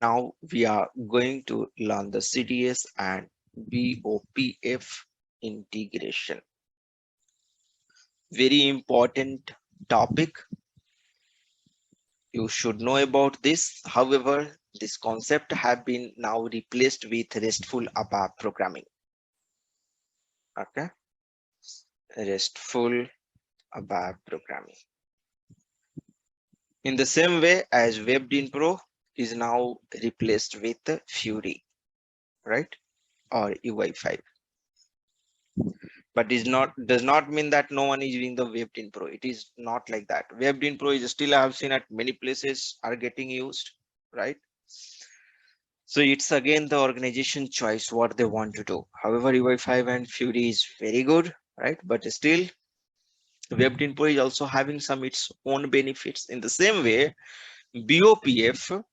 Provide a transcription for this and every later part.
Now we are going to learn the CDS and BOPF integration. Very important topic. You should know about this. However, this concept have been now replaced with RESTful ABAP programming. Okay, RESTful ABAP programming. In the same way as WebDynPro is now replaced with Fiori, right, or UI5. But does not mean that no one is using the WebDynPro. It is not like that. WebDynPro is still, I have seen at many places are getting used, right? So it's again the organization choice what they want to do. However, UI5 and Fury is very good, right? But still, WebDynPro is also having some its own benefits. In the same way, BOPF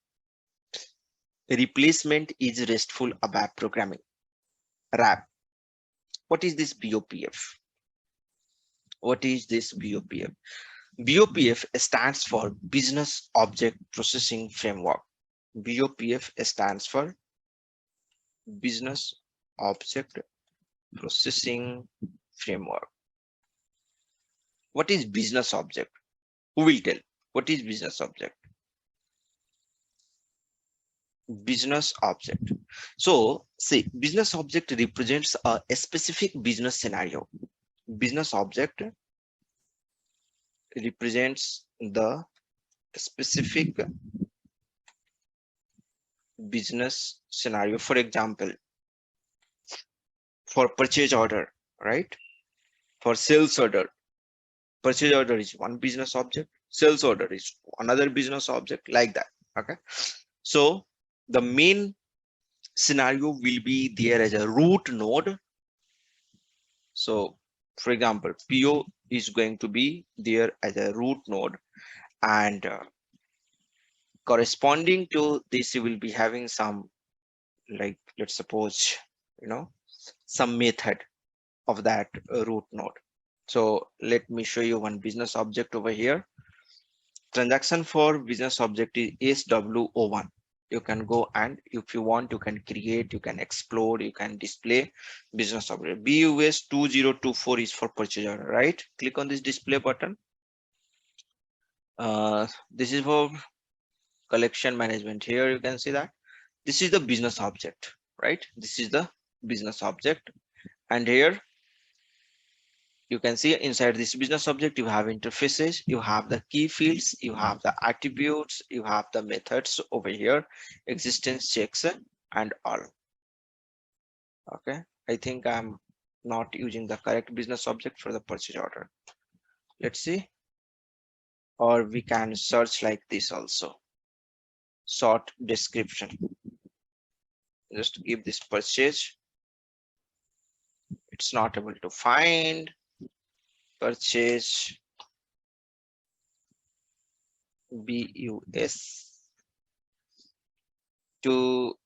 replacement is RESTful ABAP programming. RAP. What is this BOPF? What is this BOPF? BOPF stands for Business Object Processing Framework. BOPF stands for Business Object Processing Framework. What is business object? Who will tell? What is business object? Business object. So, see, business object represents a specific business scenario. Business object represents the specific business scenario. For example, for purchase order, right? For sales order, purchase order is one business object, sales order is another business object, like that. Okay, so the main scenario will be there as a root node. So for example, PO is going to be there as a root node, and corresponding to this you will be having some, like, let's suppose, some method of that root node. So let me show you one business object over here. Transaction for business object is SWO1. You can go, and if you want, you can create, you can explore, you can display business object. BUS 2024 is for purchase order, right? Click on this display button. This is for collection management. Here you can see that this is the business object, right? This is the business object, and here you can see inside this business object you have interfaces, you have the key fields, you have the attributes, you have the methods over here, existence checks, and all. Okay, I think I'm not using the correct business object for the purchase order. Let's see, or we can search like this also. Short description, just give this purchase. It's not able to find purchase BUS 24,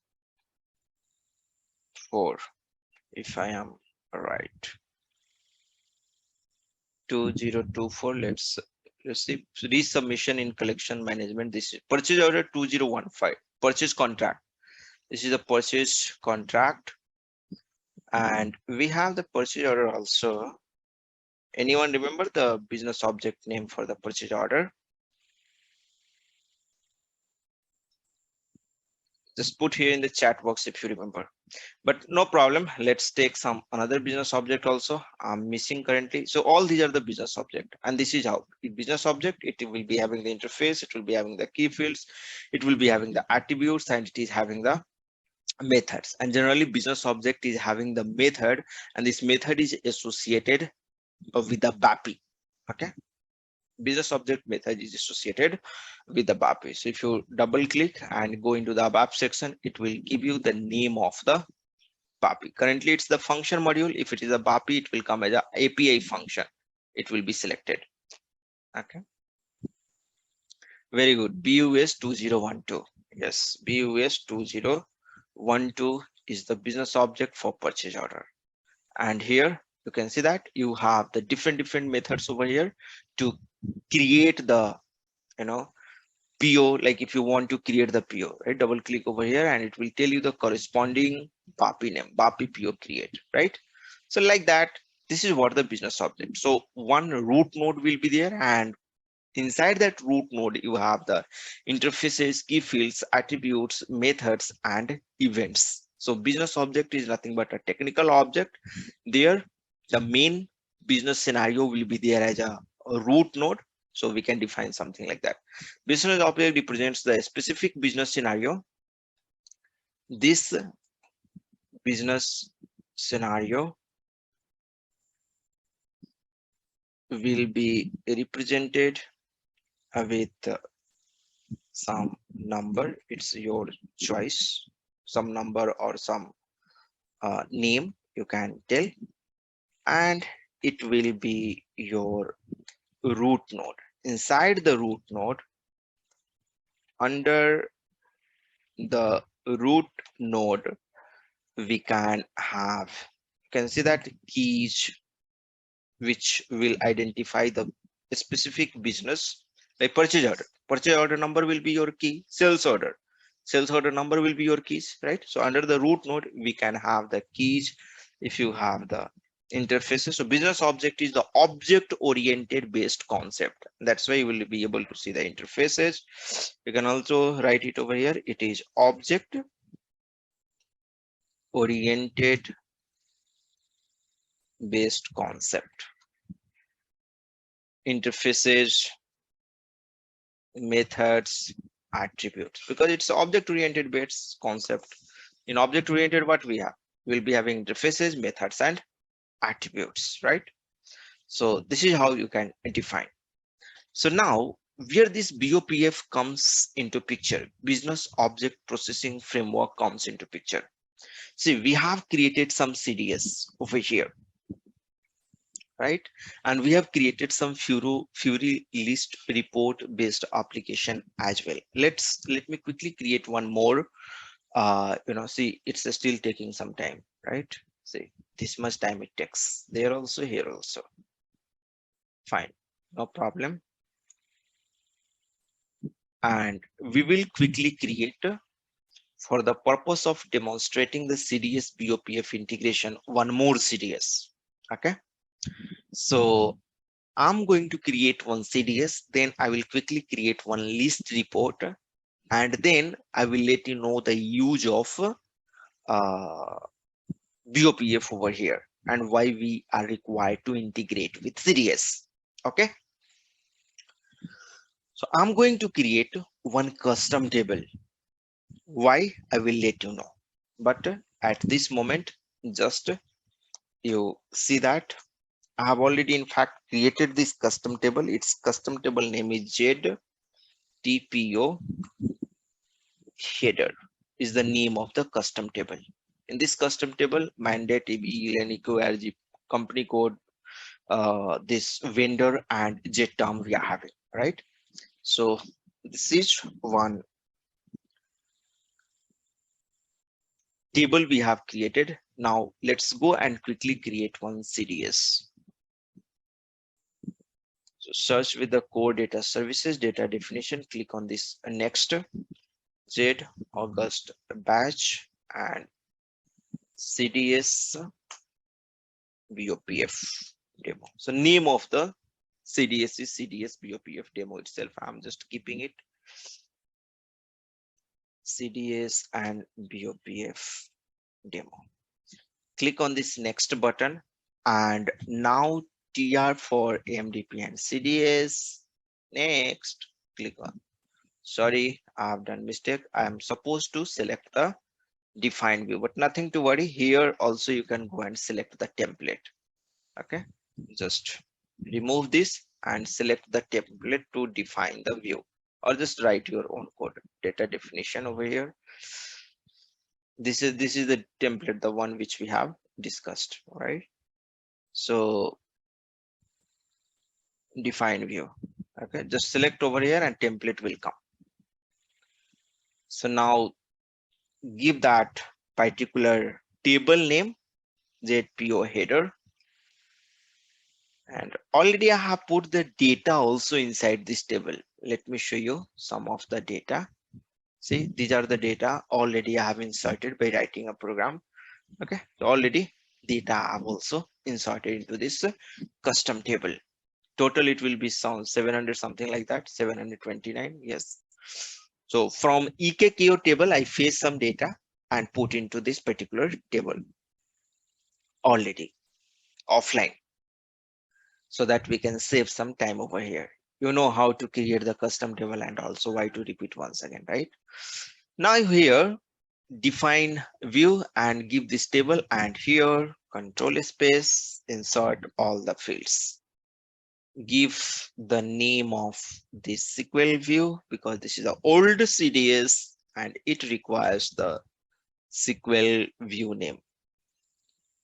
if I am right. 2024. Let's see. Resubmission in collection management. This is purchase order 2015. Purchase contract. This is the purchase contract, and we have the purchase order also. Anyone remember the business object name for the purchase order? Just put here in the chat box if you remember. But no problem, let's take some another business object also. I'm missing currently. So all these are the business object, and this is how business object, it will be having the interface, it will be having the key fields, it will be having the attributes, and it is having the methods. And generally business object is having the method, and this method is associated with the BAPI. Okay, business object method is associated with the BAPI. So if you double click and go into the ABAP section, it will give you the name of the BAPI. Currently it's the function module. If it is a BAPI, it will come as a API function. It will be selected. Okay, very good. BUS 2012. Yes, BUS 2012 is the business object for purchase order. And here you can see that you have the different methods over here to create the PO, like if you want to create the PO, right? Double click over here and it will tell you the corresponding BAPI name, BAPI PO create, right? So like that, this is what the business object. So one root node will be there, and inside that root node, you have the interfaces, key fields, attributes, methods, and events. So business object is nothing but a technical object. There, the main business scenario will be there as a root node. So we can define something like that. Business object represents the specific business scenario. This business scenario will be represented with some number. It's your choice, some number or some name you can tell, and it will be your root node. Inside the root node, under the root node, we can have, you can see that keys which will identify the specific business, like purchase order number will be your key, sales order number will be your keys, right? So under the root node we can have the keys. If you have the interfaces, so business object is the object oriented based concept, that's why you will be able to see the interfaces. You can also write it over here, it is object oriented based concept, interfaces, methods, attributes, because it's object oriented based concept. In object oriented, what we have, we'll be having interfaces, methods, and attributes, right? So this is how you can define. So now where this BOPF comes into picture, business object processing framework comes into picture. See, we have created some CDS over here, right? And we have created some Fiori list report based application as well. Let me quickly create one more. See, it's still taking some time, right? See, this much time it takes there also, here also. Fine, no problem. And we will quickly create, for the purpose of demonstrating the CDS BOPF integration, one more CDS. Okay, so I'm going to create one CDS, then I will quickly create one list report, and then I will let you know the use of BOPF over here and why we are required to integrate with CDS. Okay, so I'm going to create one custom table. Why, I will let you know, but at this moment, just you see that I have already in fact created this custom table. Its custom table name is ZTPO header is the name of the custom table. In this custom table, mandate, EBE, company code, this vendor, and jet term we are having, right? So this is one table we have created. Now let's go and quickly create one CDS. So search with the core data services, data definition, click on this next, Z August batch, and CDS BOPF demo. So name of the CDS is CDS BOPF demo itself. I'm just keeping it CDS and BOPF demo. Click on this next button, and now TR for AMDP and CDS. Next, click on. Sorry, I have done mistake. I am supposed to select the define view, but nothing to worry. Here also you can go and select the template. Okay, just remove this and select the template to define the view, or just write your own code. Data definition over here. This is the template, the one which we have discussed, right? So define view. Okay, just select over here and template will come. So now give that particular table name ZPO header, And already I have put the data also inside this table. Let me show you some of the data. See, these are the data already I have inserted by writing a program. Okay, so already data I have also inserted into this custom table. Total it will be some 700 something like that, 729. Yes. So from EKKO table, I fetch some data and put into this particular table already offline, so that we can save some time over here. You know how to create the custom table and also why to repeat once again, right? Now here, define view and give this table, and here control space, insert all the fields. Give the name of this SQL view because this is the old CDS and it requires the SQL view name.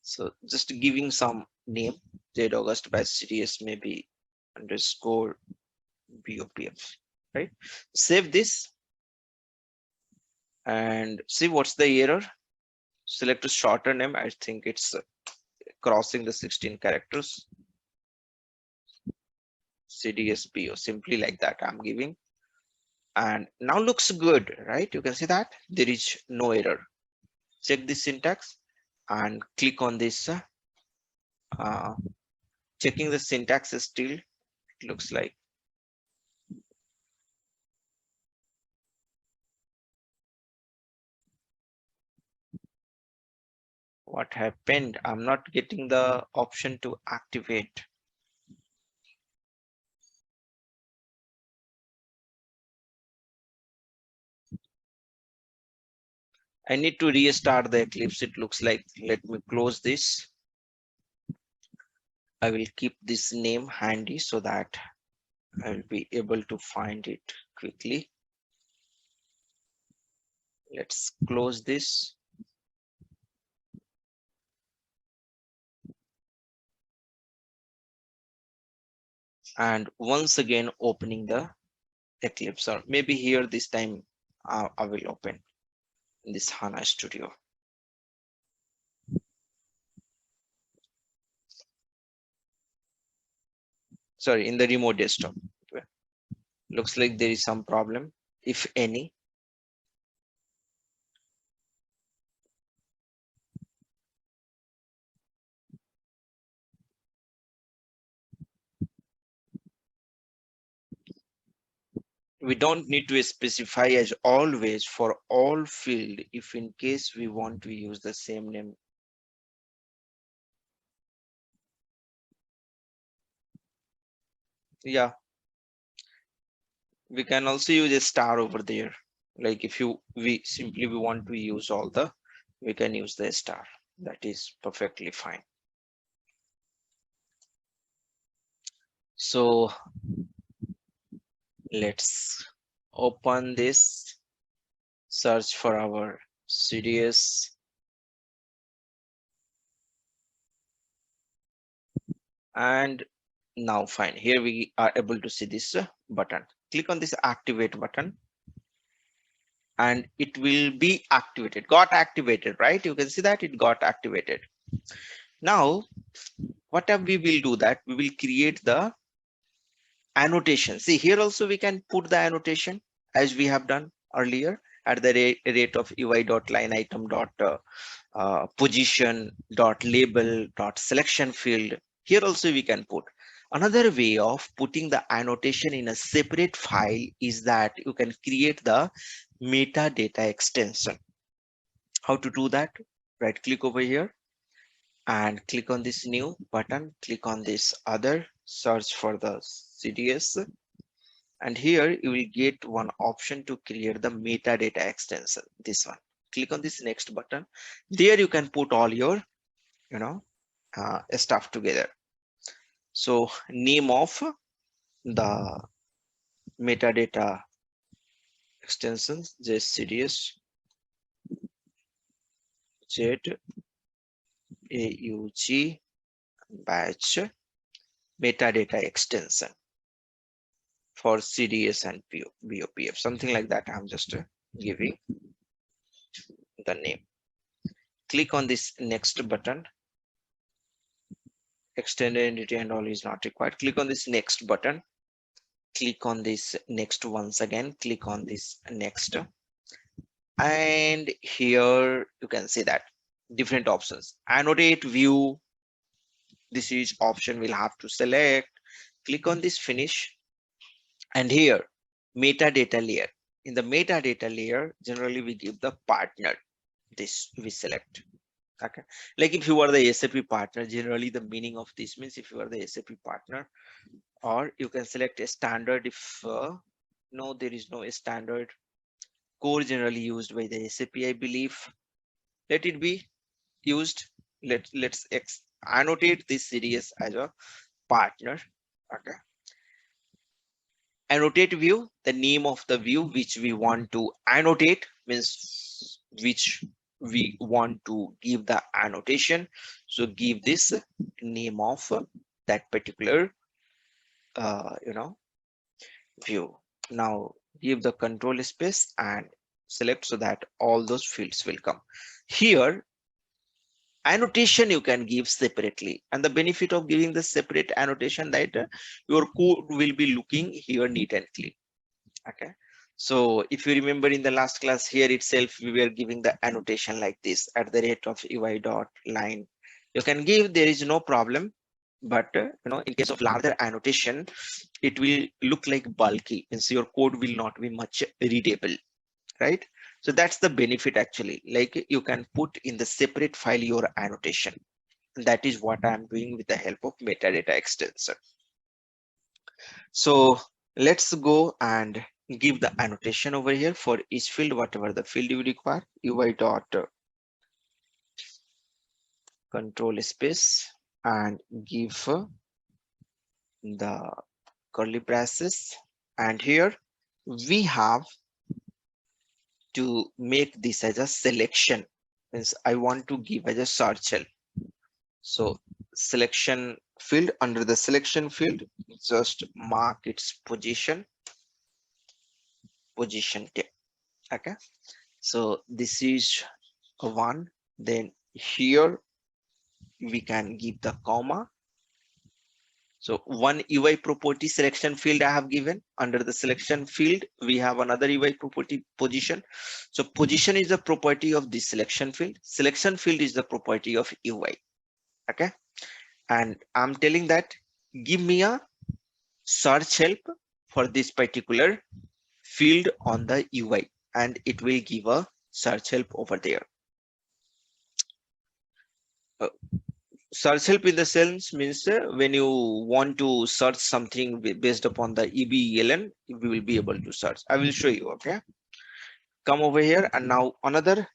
So just giving some name, Z August by CDS maybe underscore BOPF, right? Save this and see what's the error. Select a shorter name. I think it's crossing the 16 characters. CDSPO, simply like that I'm giving. And now looks good, right? You can see that there is no error. Check the syntax and click on this. Uh, Checking the syntax is still, it looks like. What happened? I'm not getting the option to activate. I need to restart the Eclipse. It looks like. Let me close this. I will keep this name handy so that I will be able to find it quickly. Let's close this. And once again, opening the Eclipse, or maybe here this time I will open this HANA Studio. Sorry, in the remote desktop. Looks like there is some problem, if any. We don't need to specify as always for all field if in case we want to use the same name. Yeah, we can also use a star over there. Like if we want to use all the, we can use the star. That is perfectly fine. So let's open this, search for our CDS. And now fine, here we are able to see this button. Click on this activate button and it will be activated. Got activated, right? You can see that it got activated. Now what we will do, that we will create the annotation. See, here also we can put the annotation as we have done earlier at the rate of UI.line item dot position dot label dot selection field. Here also we can put. Another way of putting the annotation in a separate file is that you can create the metadata extension. How to do that? Right click over here and click on this new button, click on this other, search for the CDS, and here you will get one option to create the metadata extension. This one, click on this next button. There you can put all your stuff together. So name of the metadata extensions, just CDS ZAUG batch metadata extension for CDS and BOPF, something like that. I'm just giving the name. Click on this next button extended entity and all is not required. Click on this next button, click on this next once again, click on this next, and here you can see that different options. Annotate view, this is option we'll have to select. Click on this finish, and here metadata layer. In the metadata layer, generally we give the partner, this we select. Okay, like if you are the SAP partner, generally the meaning of this means if you are the SAP partner, or you can select a standard if no, there is no standard core generally used by the SAP, I believe. Let it be used. Let's annotate this series as a partner. Okay, annotate view, the name of the view which we want to annotate means which we want to give the annotation. So give this name of that particular view. Now give the control space and select so that all those fields will come here. Annotation you can give separately, and the benefit of giving the separate annotation that your code will be looking here neat and clean. Okay, so if you remember in the last class here itself we were giving the annotation like this at the rate of UI dot line. You can give, there is no problem, but in case of larger annotation it will look like bulky, means your code will not be much readable, right? So that's the benefit actually, like you can put in the separate file your annotation. That is what I'm doing with the help of metadata extensor. So let's go and give the annotation over here for each field, whatever the field you require. UI dot control space and give the curly braces, and here we have to make this as a selection, means I want to give as a search help. So selection field, under the selection field just mark its position tip. Okay, so this is one. Then here we can give the comma. So one UI property selection field I have given. Under the selection field we have another UI property position. So position is the property of this selection field, selection field is the property of UI. Okay, and I'm telling that give me a search help for this particular field on the UI, and it will give a search help over there. Search help in the sense means when you want to search something based upon the EBELN, we will be able to search. I will show you. Okay, come over here, and now another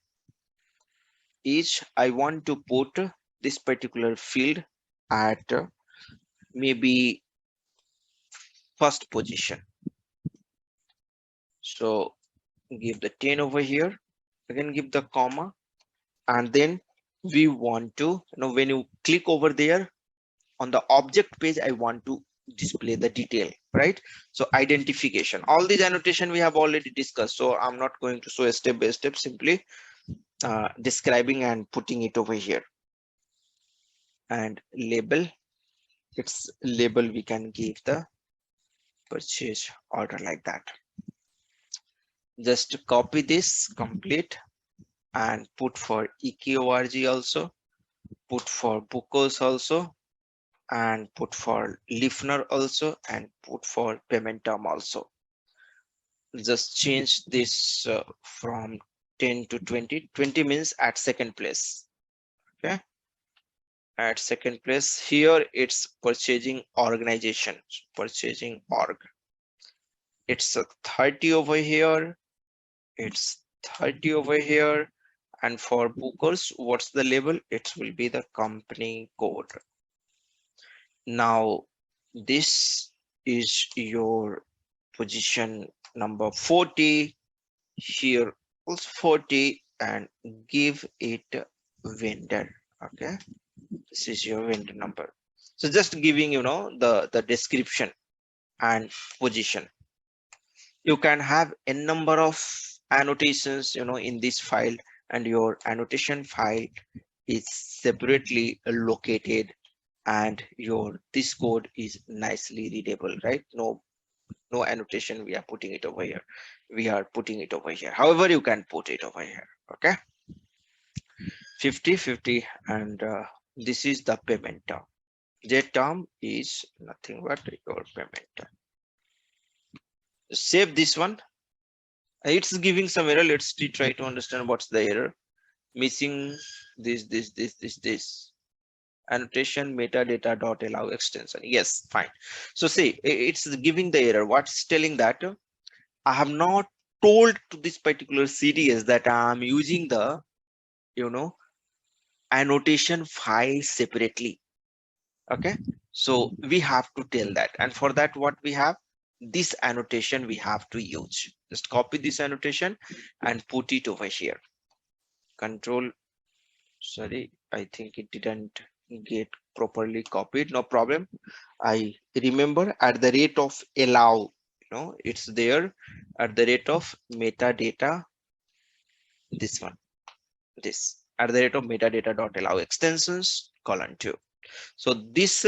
is I want to put this particular field at maybe first position. So give the 10 over here, again give the comma, and then we want to, when you click over there on the object page, I want to display the detail, right? So identification, all these annotation we have already discussed, so I'm not going to show a step by step, simply describing and putting it over here. And label, its label we can give the purchase order like that. Just copy this complete and put for EKORG also, put for bookers also, and put for listener also, and put for payment term also. Just change this from 10 to 20. 20 means at second place. Okay, at second place. Here it's purchasing organization, purchasing org. It's a 30 over here, it's 30 over here, and for bookers, what's the label? It will be the company code. Now this is your position number 40, here also 40, and give it vendor. Okay, this is your vendor number. So just giving the description and position. You can have a number of annotations in this file, and your annotation file is separately located and this code is nicely readable, right? No annotation we are putting it over here, we are putting it over here. However, you can put it over here. Okay, 50-50, and this is the payment term. J term is nothing but your payment term. Save this one. It's giving some error. Let's try to understand what's the error. Missing this annotation metadata dot allow extension. Yes, fine. So see, it's giving the error. What's telling that I have not told to this particular CDS that I'm using the annotation file separately. Okay, so we have to tell that, and for that what we have, this annotation we have to use. Just copy this annotation and put it over here. Control, sorry, I think it didn't get properly copied. No problem. I remember at the rate of allow, it's there at the rate of metadata, this one, this at the rate of metadata dot allow extensions colon 2. So this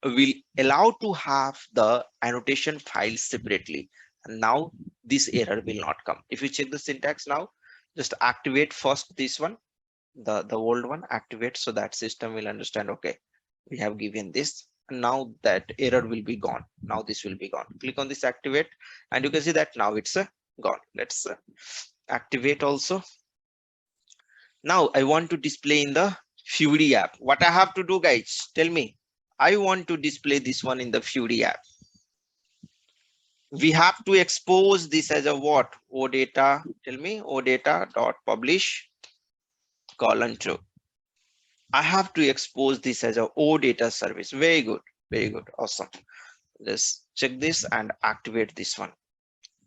will allow to have the annotation file separately, and now this error will not come. If you check the syntax now, just activate first this one, the old one, activate, so that system will understand, okay, we have given this, and now that error will be gone. Now this will be gone. Click on this activate, and you can see that now it's gone. Let's activate also. Now I want to display in the Fiori app. What I have to do, guys, tell me. I want to display this one in the Fiori app. We have to expose this as a what? OData, tell me, OData dot publish colon 2. I have to expose this as a OData service. Very good, very good, awesome. Let's check this and activate this one.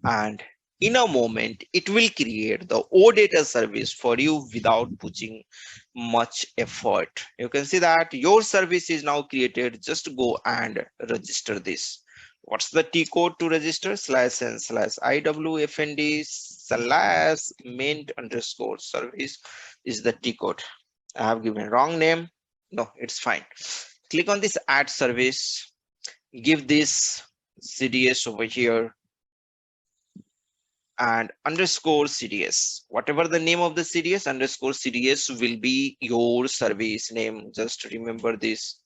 And in a moment, it will create the OData service for you without putting much effort. You can see that your service is now created. Just go and register this. What's the T code to register? /n/iwfnd/main underscore service is the T code. I have given wrong name. No, it's fine. Click on this add service. Give this CDS over here and underscore CDS. Whatever the name of the CDS, underscore CDS will be your service name. Just remember this.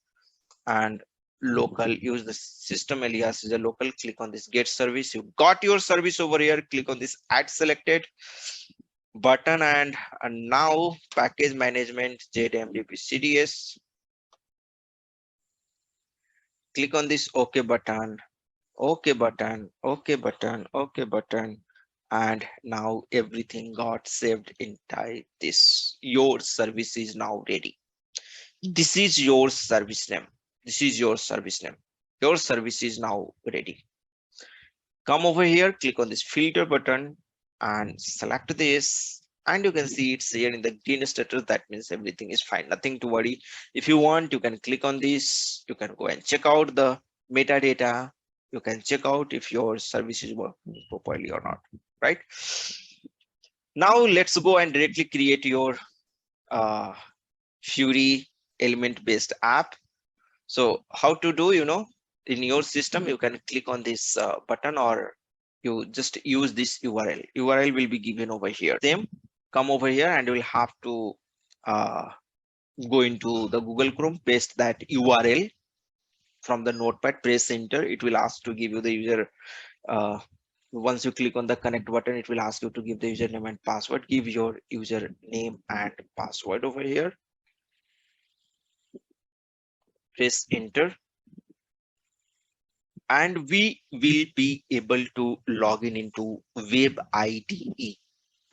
And local, use the system alias is a local. Click on this get service. You got your service over here. Click on this add selected button, and now package management JMDP CDS. Click on this OK button, OK button, OK button, OK button, and now everything got saved inside this. Your service is now ready. This is your service name. This is your service name. Your service is now ready. Come over here, click on this filter button and select this. And you can see it's here in the green status. That means everything is fine, nothing to worry. If you want, you can click on this. You can go and check out the metadata. You can check out if your service is working properly or not, right? Now let's go and directly create your Fiori element based app. So how to do, in your system, you can click on this button, or you just use this URL. URL will be given over here. Same, come over here and you will have to go into the Google Chrome, paste that URL from the notepad, press enter. It will ask to give you the user. Once you click on the connect button, it will ask you to give the username and password. Give your username and password over here. Press enter. And we will be able to log in into Web IDE.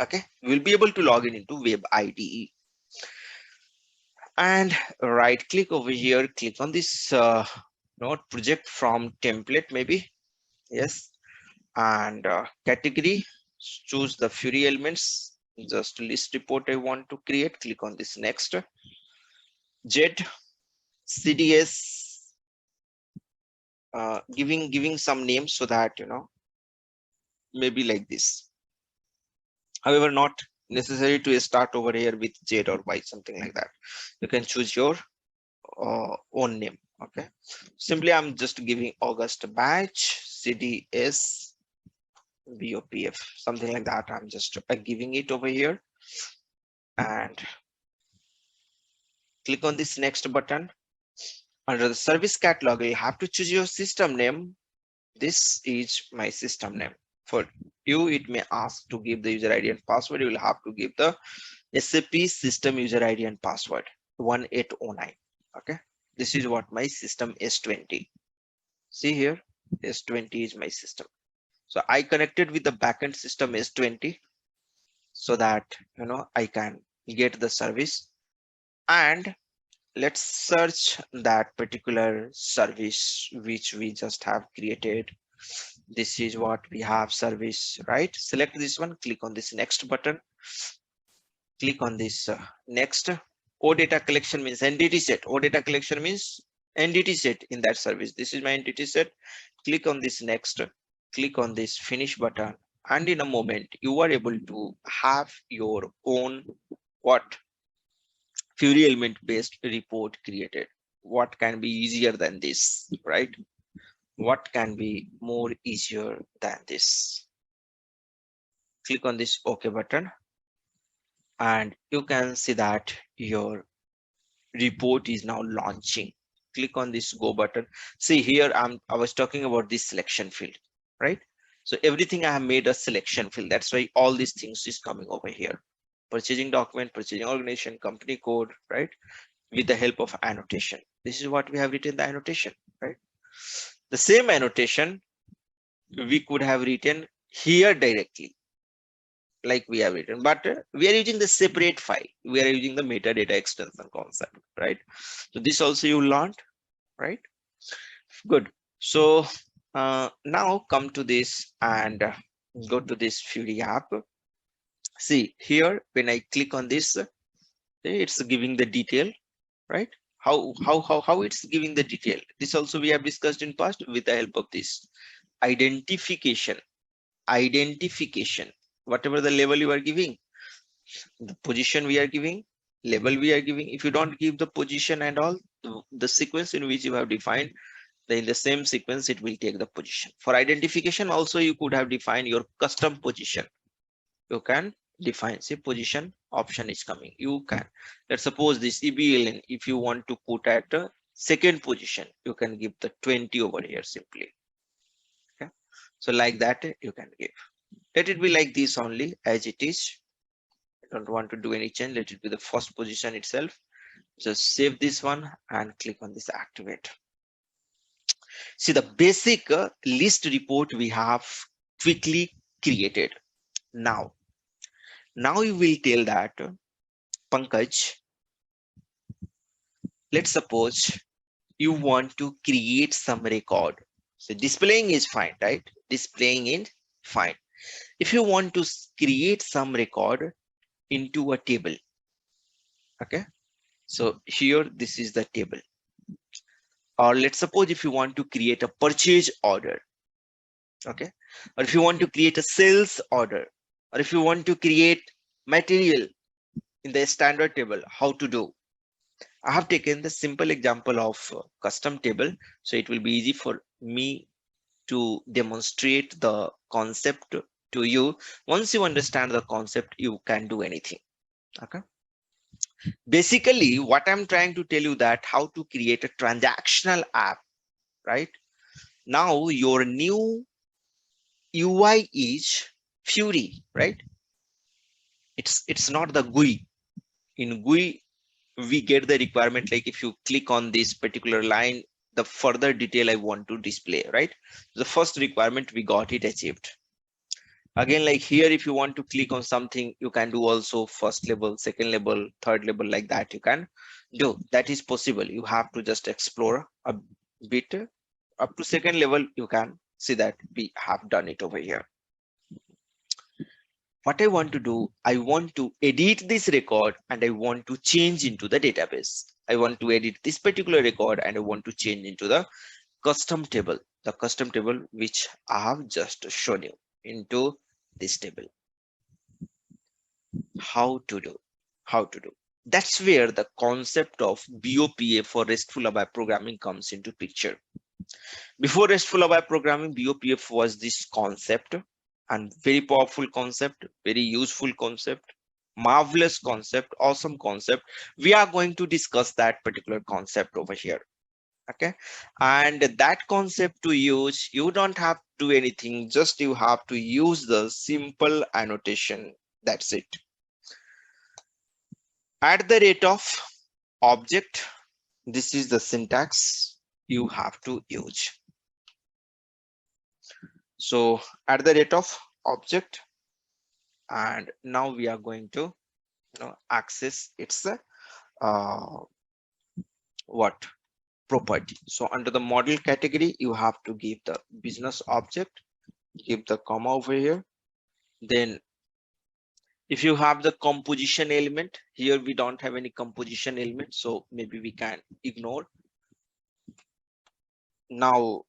Okay, we'll be able to log in into Web IDE. And right click over here, click on this node project from template, maybe. Yes. And category, choose the Fiori elements, just list report I want to create. Click on this next. Z CDS, giving some names so that maybe like this. However, not necessary to start over here with Z or Y, something like that. You can choose your own name. Okay, simply I'm just giving August batch CDS BOPF, something like that. I'm just giving it over here and click on this next button. Under the service catalog, you have to choose your system name. This is my system name. For you, it may ask to give the user ID and password. You will have to give the SAP system user ID and password 1809. Okay, this is what my system S20. See here, S20 is my system. So I connected with the backend system S20 so that I can get the service. And let's search that particular service which we just have created. This is what we have, service, right? Select this one, click on this next button, click on this next. O data collection means entity set. O data collection means entity set in that service. This is my entity set. Click on this next, click on this finish button, and in a moment you are able to have your own what Fiori element based report created. What can be easier than this, right? What can be more easier than this? Click on this OK button and you can see that your report is now launching. Click on this go button. See here, I was talking about this selection field, right? So everything I have made a selection field. That's why all these things is coming over here. Purchasing document, purchasing organization, company code, right? With the help of annotation. This is what we have written the annotation, right? The same annotation we could have written here directly, like we have written, but we are using the separate file. We are using the metadata extension concept, right? So this also you learned, right? Good. So now come to this and go to this Fiori app. See here, when I click on this, it's giving the detail, right? How it's giving the detail. This also we have discussed in past with the help of this identification. Whatever the level you are giving, the position we are giving, label we are giving. If you don't give the position and all, the sequence in which you have defined, then in the same sequence it will take the position. For identification also you could have defined your custom position. You can define, say position option is coming. You can, let's suppose this EBLN, if you want to put at a second position, you can give the 20 over here simply. Okay, so like that you can give. Let it be like this only as it is. I don't want to do any change. Let it be the first position itself. Just save this one and click on this activate. See the basic list report we have quickly created. Now you will tell that Pankaj, let's suppose you want to create some record. So displaying is fine, right? Displaying is fine. If you want to create some record into a table, okay? So here, this is the table. Or let's suppose if you want to create a purchase order, okay? Or if you want to create a sales order, or if you want to create material in the standard table, how to do? I have taken the simple example of custom table, so it will be easy for me to demonstrate the concept to you. Once you understand the concept, you can do anything. Okay. Basically, what I'm trying to tell you that how to create a transactional app, right? Now your new UI is Fiori, right? It's not the GUI. In GUI, we get the requirement, like if you click on this particular line, the further detail I want to display, right? The first requirement we got it achieved. Again, like here, if you want to click on something, you can do also first level, second level, third level, like that you can do. That is possible. You have to just explore a bit up to second level. You can see that we have done it over here. What I want to do, I want to edit this record and I want to change into the database. I want to edit this particular record and I want to change into the custom table, which I have just shown you into this table. How to do? That's where the concept of BOPA for RESTful ABAP programming comes into picture. Before RESTful ABAP programming, BOPF was this concept, and very powerful concept, very useful concept, marvelous concept, awesome concept. We are going to discuss that particular concept over here. Okay, and that concept to use, you don't have to do anything, just you have to use the simple annotation. That's it. At the rate of object, this is the syntax you have to use. So at the rate of object, and now we are going to access its what property. So under the model category, you have to give the business object, give the comma over here. Then if you have the composition element here, we don't have any composition element, so maybe we can ignore. Now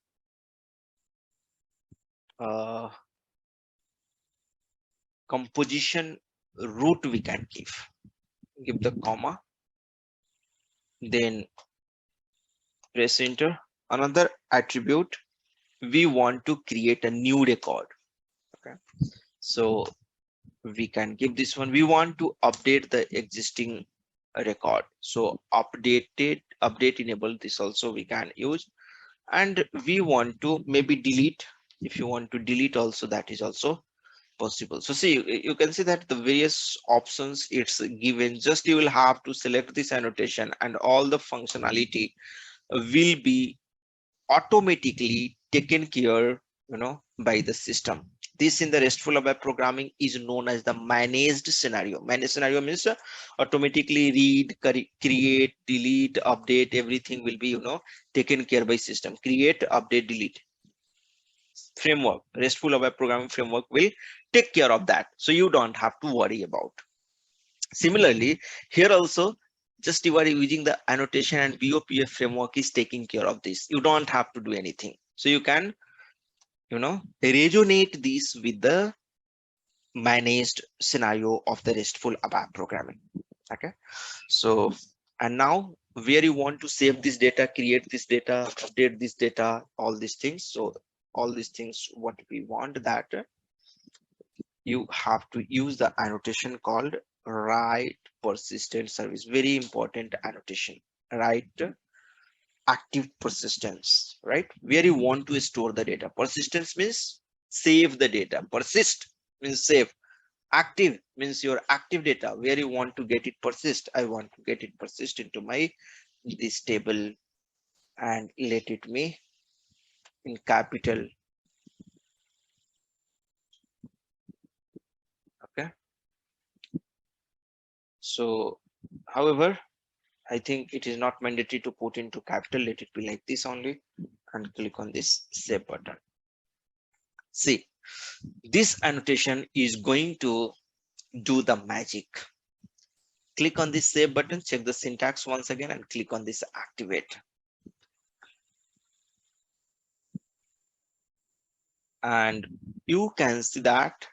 composition root we can give the comma, then press enter. Another attribute, we want to create a new record. Okay, so we can give this one, we want to update the existing record, so update enable, this also we can use. And we want to maybe delete, if you want to delete also, that is also possible. So see, you can see that the various options it's given, just you will have to select this annotation and all the functionality will be automatically taken care by the system. This in the RESTful ABAP programming is known as the managed scenario. Managed scenario means automatically read, create, delete, update, everything will be taken care by system. Create, update, delete framework, RESTful ABAP programming framework will take care of that, so you don't have to worry about. Similarly, here also, just you are using the annotation and BOPF framework is taking care of this. You don't have to do anything. So you can, resonate this with the managed scenario of the RESTful ABAP programming. Okay. So, and now where you want to save this data, create this data, update this data, all these things. So all these things, what we want that you have to use the annotation called write persistent service. Very important annotation, write active persistence, right? Where you want to store the data. Persistence means save the data. Persist means save. Active means your active data, where you want to get it persist. I want to get it persist into my this table, and let it me in capital. Okay. So, however, I think it is not mandatory to put into capital. Let it be like this only, and click on this save button. See, this annotation is going to do the magic. Click on this save button, check the syntax once again, and click on this activate. And you can see that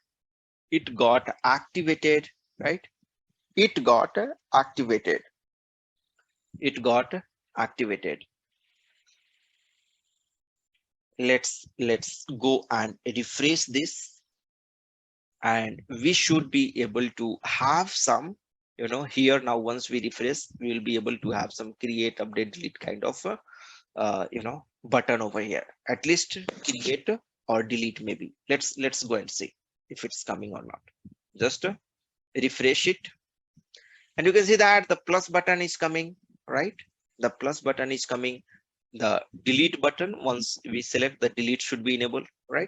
it got activated, right? It got activated. It got activated. Let's go and refresh this, and we should be able to have some, here now. Once we refresh, we will be able to have some create, update, delete kind of button over here. At least create or delete maybe. Let's go and see if it's coming or not. Just refresh it, and you can see that the plus button is coming, right? The plus button is coming. The delete button, once we select, the delete should be enabled, right?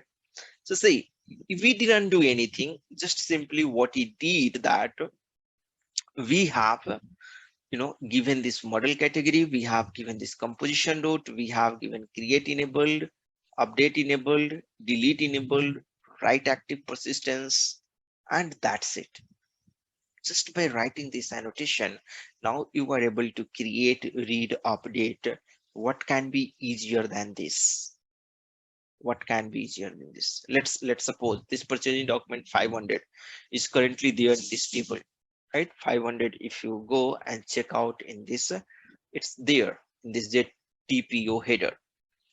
So see, if we didn't do anything, just simply what he did that we have given this model category, we have given this composition root, we have given create enabled, update enabled, delete enabled, write active persistence, and that's it. Just by writing this annotation, now you are able to create, read, update. What can be easier than this? What can be easier than this? Let's suppose this purchasing document 500 is currently there in this table. right? 500, if you go and check out in this, it's there in this ZTPO header.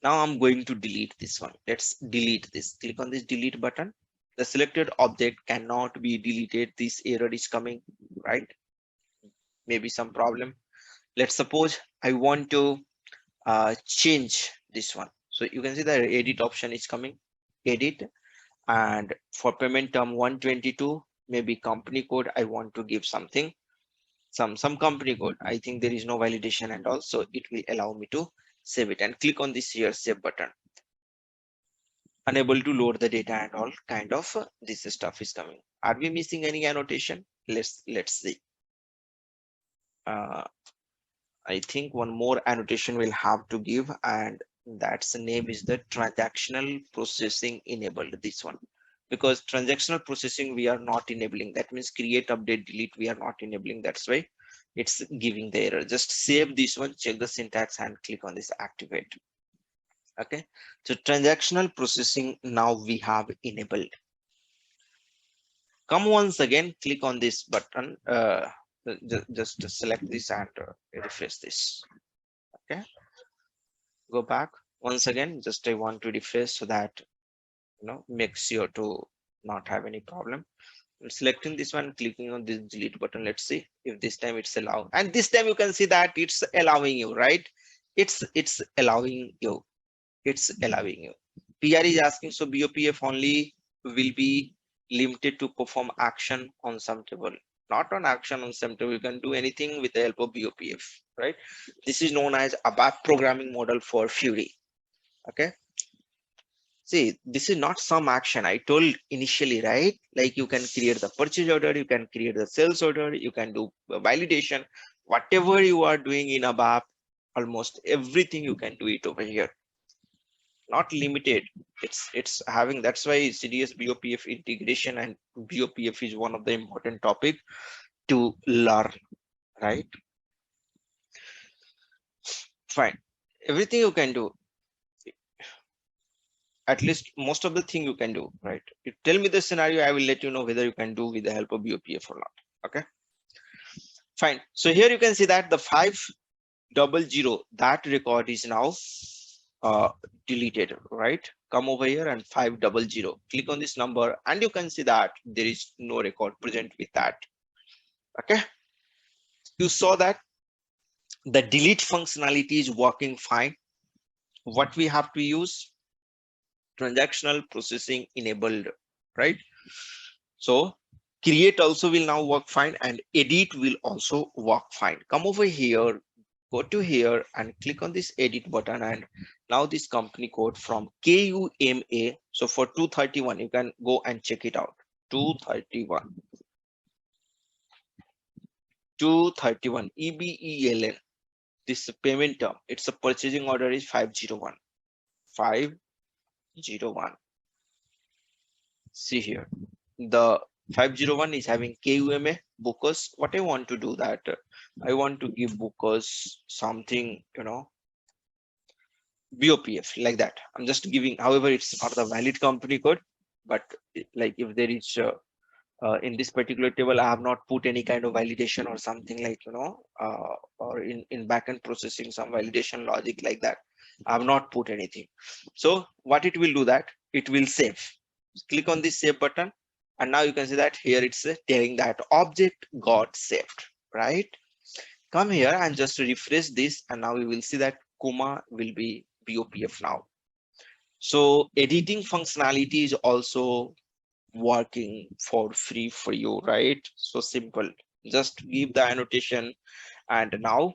Now I'm going to delete this one. Let's delete this. Click on this delete button. The selected object cannot be deleted. This error is coming, right? Maybe some problem. Let's suppose I want to change this one. So you can see the edit option is coming. Edit, and for payment term 122, maybe company code, I want to give something, some company code. I think there is no validation, and also it will allow me to save it, and click on this here save button. Unable to load the data and all kind of this stuff is coming. Are we missing any annotation? Let's see. I think one more annotation we'll have to give, and that's the name is the transactional processing enabled, this one, because transactional processing we are not enabling. That means create, update, delete we are not enabling. That's why it's giving the error. Just save this one, check the syntax, and click on this activate. Okay, so transactional processing now we have enabled. Come once again, click on this button, just select this and refresh this. Okay, go back once again. Just I want to refresh so that make sure to not have any problem. I'm selecting this one, clicking on this delete button. Let's see if this time it's allowed, and this time you can see that it's allowing you, right? It's allowing you. It's allowing you. PR is asking, so BOPF only will be limited to perform action on some table, not on action on some table. You can do anything with the help of BOPF, right? This is known as ABAP programming model for Fiori. Okay. See, this is not some action. I told initially, right? Like you can create the purchase order, you can create the sales order, you can do validation, whatever you are doing in ABAP, almost everything you can do it over here. Not limited. It's having, that's why CDS BOPF integration and BOPF is one of the important topic to learn, right? Fine. Everything you can do, at least most of the thing you can do, right? You tell me the scenario, I will let you know whether you can do with the help of BOPF or not. Okay, fine. So here you can see that the 500, that record is now deleted, right? Come over here and 500, click on this number, and you can see that there is no record present with that. Okay, you saw that the delete functionality is working fine. What we have to use, transactional processing enabled, right? So create also will now work fine, and edit will also work fine. Come over here, go to here and click on this edit button, and now this company code from KUMA. So for 231, you can go and check it out. 231 EBELN, this payment term, it's a purchasing order is 501. See here, the 501 is having KUMA bookers. What I want to do that I want to give bookers something, BOPF like that. I'm just giving, however, it's not the valid company code, but like if there is in this particular table, I have not put any kind of validation or something like, or in backend processing, some validation logic like that. I have not put anything. So what it will do that it will save. Click on this save button, and now you can see that here it's telling that object got saved, right? Come here and just refresh this, and now you will see that Kuma will be BOPF now. So editing functionality is also working for free for you, right? So simple, just give the annotation, and now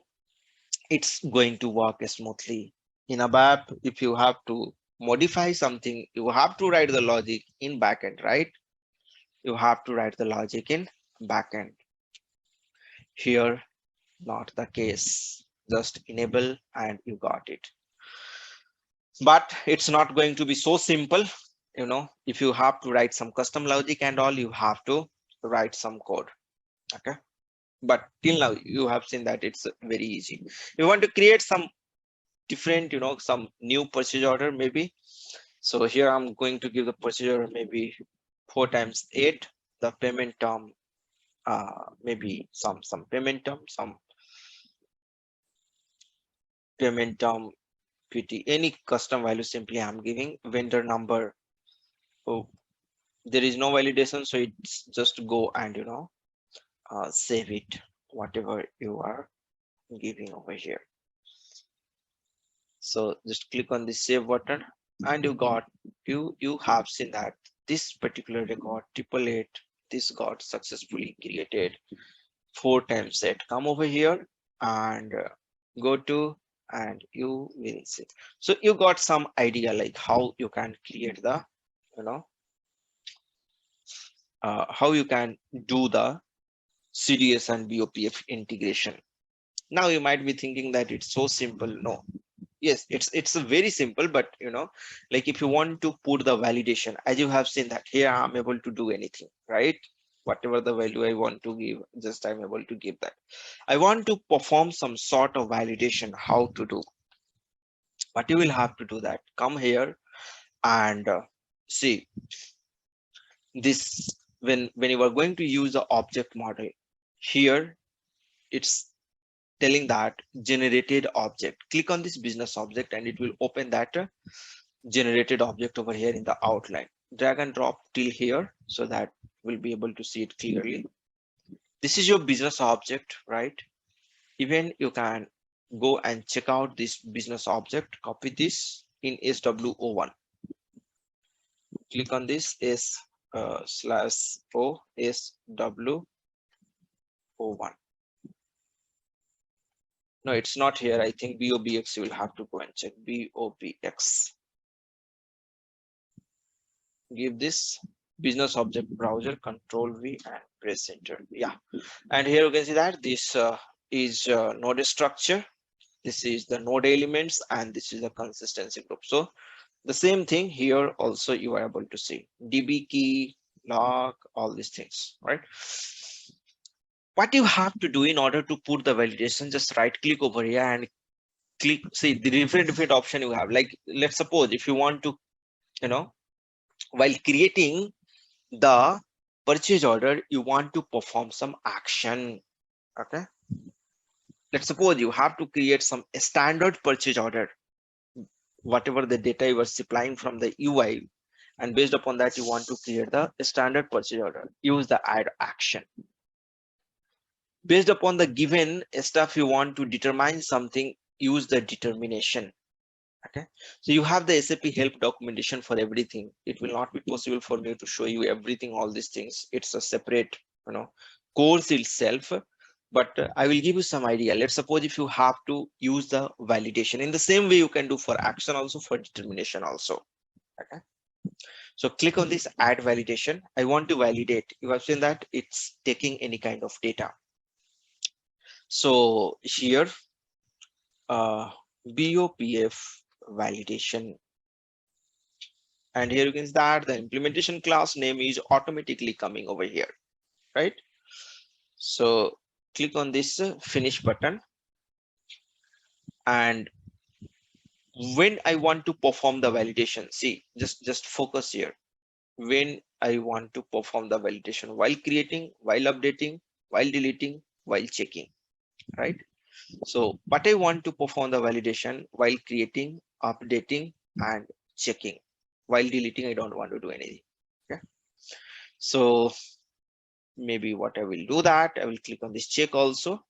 it's going to work smoothly. In ABAP, if you have to modify something, you have to write the logic in backend, right? You have to write the logic in backend. Here, not the case. Just enable and you got it. But it's not going to be so simple. If you have to write some custom logic and all, you have to write some code. Okay, but till now you have seen that it's very easy. You want to create some different, some new purchase order maybe. So here I'm going to give the purchase order maybe 4 times 8, the payment term maybe some payment term, some payment term, PT, any custom value. Simply I'm giving vendor number. Oh, there is no validation, so it's just go and save it, whatever you are giving over here. So just click on the save button, and you have seen that this particular record 888, this got successfully created 4 times set. Come over here and go to, and you will see. So you got some idea like how you can create the, you know how you can do the CDS and BOPF integration. Now you might be thinking that it's so simple. No, yes, it's a very simple, but like if you want to put the validation, as you have seen that here I'm able to do anything, right? Whatever the value I want to give, just I'm able to give that. I want to perform some sort of validation. How to do? But you will have to do that. Come here and see this. When you are going to use the object model, here it's telling that generated object. Click on this business object and it will open that generated object over here in the outline. Drag and drop till here so that we'll be able to see it clearly. This is your business object, right? Even you can go and check out this business object, copy this in SWO1. Click on this S slash O SWO1. No, it's not here. I think BOBX, you will have to go and check BOBX. Give this business object browser, Control V and press enter. Yeah, and here you can see that this is node structure. This is the node elements, and this is the consistency group. So the same thing here also you are able to see DB key, log, all these things, right? What you have to do in order to put the validation, just right click over here and click, see the different option you have. Like let's suppose if you want to, while creating the purchase order, you want to perform some action. Okay, let's suppose you have to create some standard purchase order, whatever the data you are supplying from the UI, and based upon that you want to create the standard purchase order. Use the add action. Based upon the given stuff you want to determine something, use the determination. Okay, so you have the SAP help documentation for everything. It will not be possible for me to show you everything, all these things. It's a separate course itself, but I will give you some idea. Let's suppose if you have to use the validation in the same way you can do for action, also for determination also. Okay, so click on this add validation. I want to validate. You have seen that it's taking any kind of data. So here BOPF validation, and here you can see that the implementation class name is automatically coming over here, right? So click on this finish button, and when I want to perform the validation, see, just focus here. When I want to perform the validation, while creating, while updating, while deleting, while checking, right? So but I want to perform the validation while creating, updating and checking. While deleting, I don't want to do anything. Okay, so maybe what I will do, that I will click on this check also,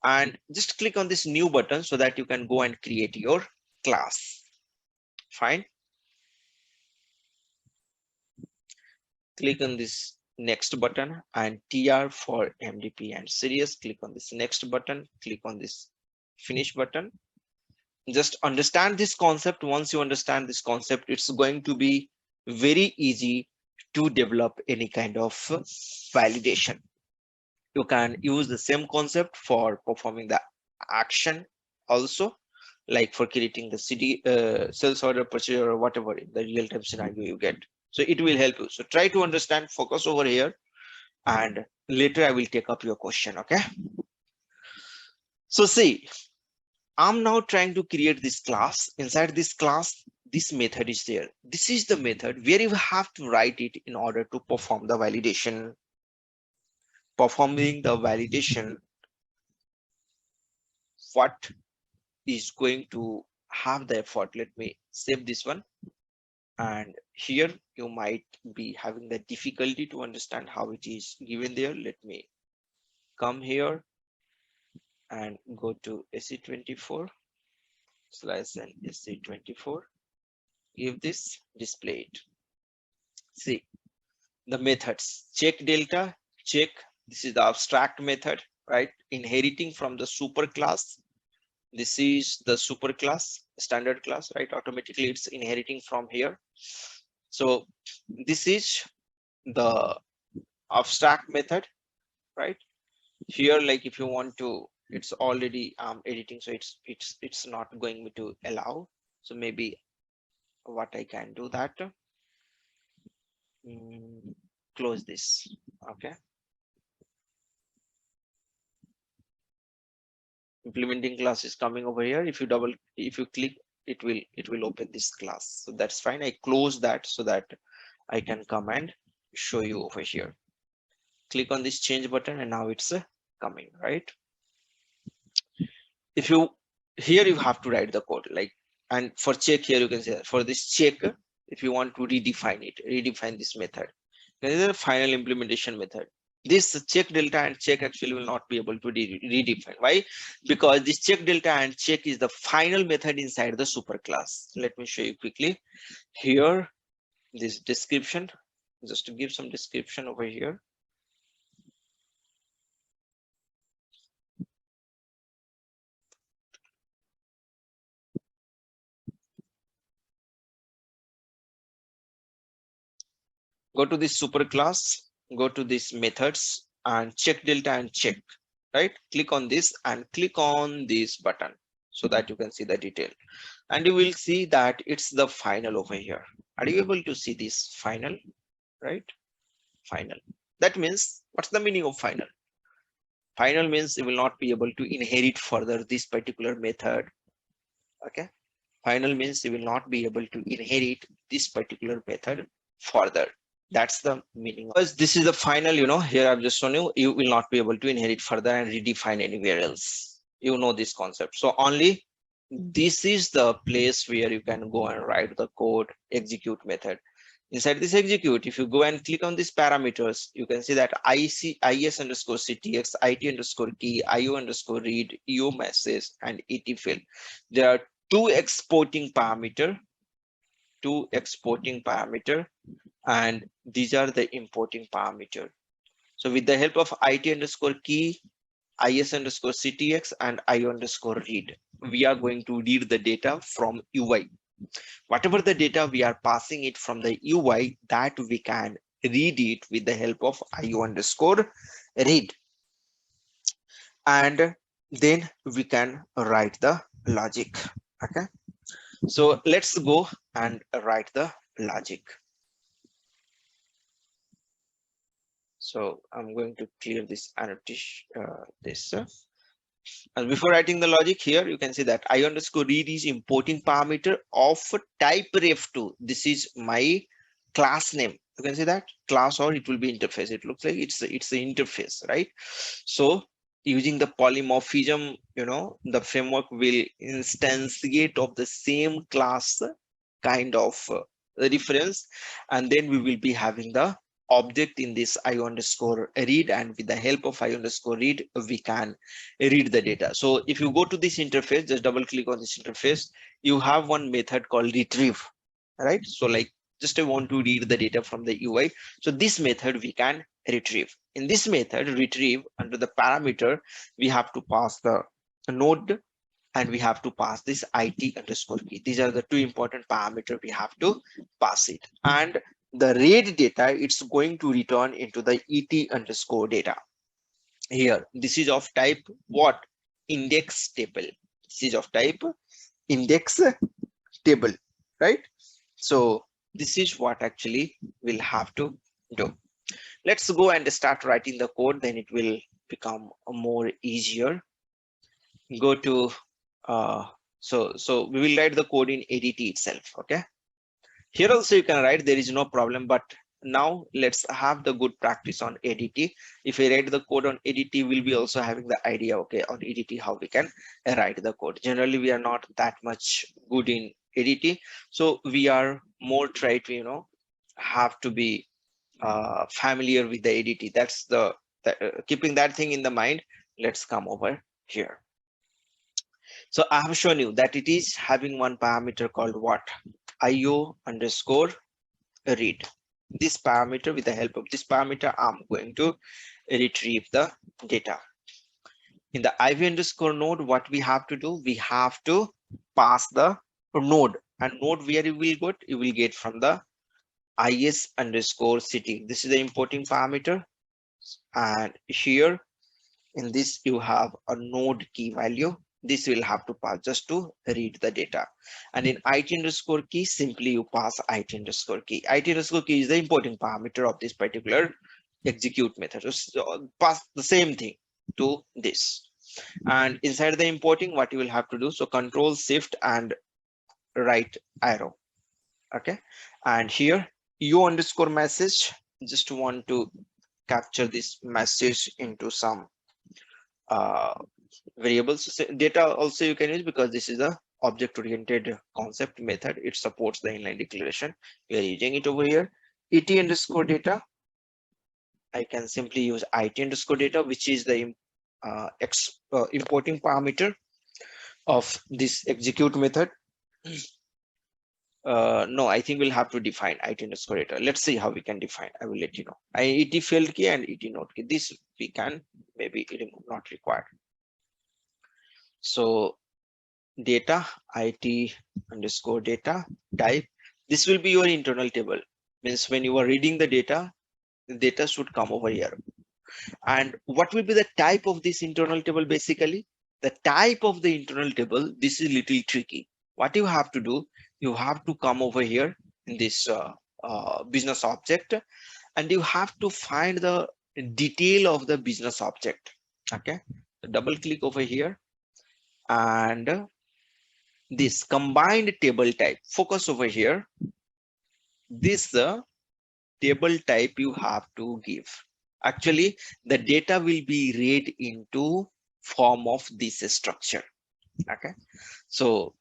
and just click on this new button so that you can go and create your class. Fine, click on this next button, and TR for MDP and serious. Click on this next button, click on this finish button. Just understand this concept. Once you understand this concept, it's going to be very easy to develop any kind of validation. You can use the same concept for performing the action also, like for creating the sales order, purchase order, whatever in the real-time scenario you get. So it will help you. So try to understand, focus over here, and later I will take up your question. Okay, so see, I'm now trying to create this class. Inside this class, this method is there. This is the method where you have to write it in order to perform the validation. performing the validation, what is going to have the effort. Let me save this one. And here you might be having the difficulty to understand how it is given there. Let me come here and go to SE24 slash and SE24. Give this, display it. See the methods, check delta, check. This is the abstract method, right? Inheriting from the super class. This is the super class, standard class, right? Automatically it's inheriting from here. So this is the abstract method, right? Here, like if you want to, it's already editing, so it's not going to allow. So maybe what I can do that, close this. Okay, implementing class is coming over here. If you click, it will open this class. So that's fine. I close that so that I can come and show you over here. Click on this change button and now it's coming, right? If you, here you have to write the code, like, and for check here you can say that for this check, if you want to redefine this method, this is a final implementation method. This check delta and check actually will not be able to redefine. Why? Because this check delta and check is the final method inside the super class. Let me show you quickly here. This description, just to give some description over here. Go to this super class, go to these methods and check delta and check, right? Click on this and click on this button so that you can see the detail, and you will see that it's the final over here. Are you able to see this final, right? Final. That means, what's the meaning of final? Final means you will not be able to inherit further this particular method. Okay. Final means you will not be able to inherit this particular method further. That's the meaning. Because this is the final, here I've just shown you, you will not be able to inherit further and redefine anywhere else. You know this concept. So only this is the place where you can go and write the code, execute method. Inside this execute, if you go and click on these parameters, you can see that is underscore ctx, it underscore key, io underscore read, eo message, and et field. There are two exporting parameter, and these are the importing parameter. So with the help of it underscore key, is underscore ctx, and io underscore read, we are going to read the data from UI. Whatever the data we are passing it from the UI, that we can read it with the help of io underscore read, and then we can write the logic. Okay, so let's go and write the logic. So I'm going to clear this annotation, and before writing the logic, here you can see that I underscore read is importing parameter of type ref2. This is my class name. You can see that class, or it will be interface. It looks like it's the interface, right? So using the polymorphism, the framework will instantiate of the same class kind of reference, and then we will be having the object in this io underscore read, and with the help of io underscore read we can read the data. So if you go to this interface, just double click on this interface, you have one method called retrieve, right? So like, just I want to read the data from the UI, so this method we can retrieve. In this method retrieve, under the parameter we have to pass the node, and we have to pass this it underscore key. These are the two important parameters we have to pass it. And the read data, it's going to return into the et underscore data. Here, this is of type what? Index table. This is of type index table, right? So this is what actually we'll have to do. Let's go and start writing the code, then it will become more easier. Go to so we will write the code in ADT itself. Okay, here also you can write, there is no problem, but now let's have the good practice on ADT. If we write the code on ADT, we'll be also having the idea, okay, on ADT how we can write the code. Generally we are not that much good in ADT, so we are more try to, you know, have to be familiar with the ADT. That's the keeping that thing in the mind, let's come over here. So I have shown you that it is having one parameter called what? IO underscore read. This parameter, with the help of this parameter, I'm going to retrieve the data. In the IV underscore node, what we have to do, we have to pass the node, and node where you will get, you will get from the is underscore city. This is the importing parameter, and here in this you have a node key value. This will have to pass just to read the data. And in it underscore key, simply you pass it underscore key. It underscore key is the importing parameter of this particular execute method. So pass the same thing to this. And inside the importing, what you will have to do, so control shift and right arrow. Okay. And here you underscore message, just want to capture this message into some variables. So data also you can use, because this is a object oriented concept method. It supports the inline declaration. We are using it over here. Et underscore data, I can simply use it underscore data, which is the importing parameter of this execute method. No, I think we'll have to define it underscore data. Let's see how we can define. I will let you know. Et field key and et node key. This we can maybe remove, not required. So data it underscore data type. This will be your internal table. Means when you are reading the data should come over here. And what will be the type of this internal table? Basically, the type of the internal table, this is little tricky. What you have to do, you have to come over here in this business object, and you have to find the detail of the business object. Okay, so double click over here, and this combined table type, focus over here. This table type you have to give. Actually, the data will be read into form of this structure. Okay, so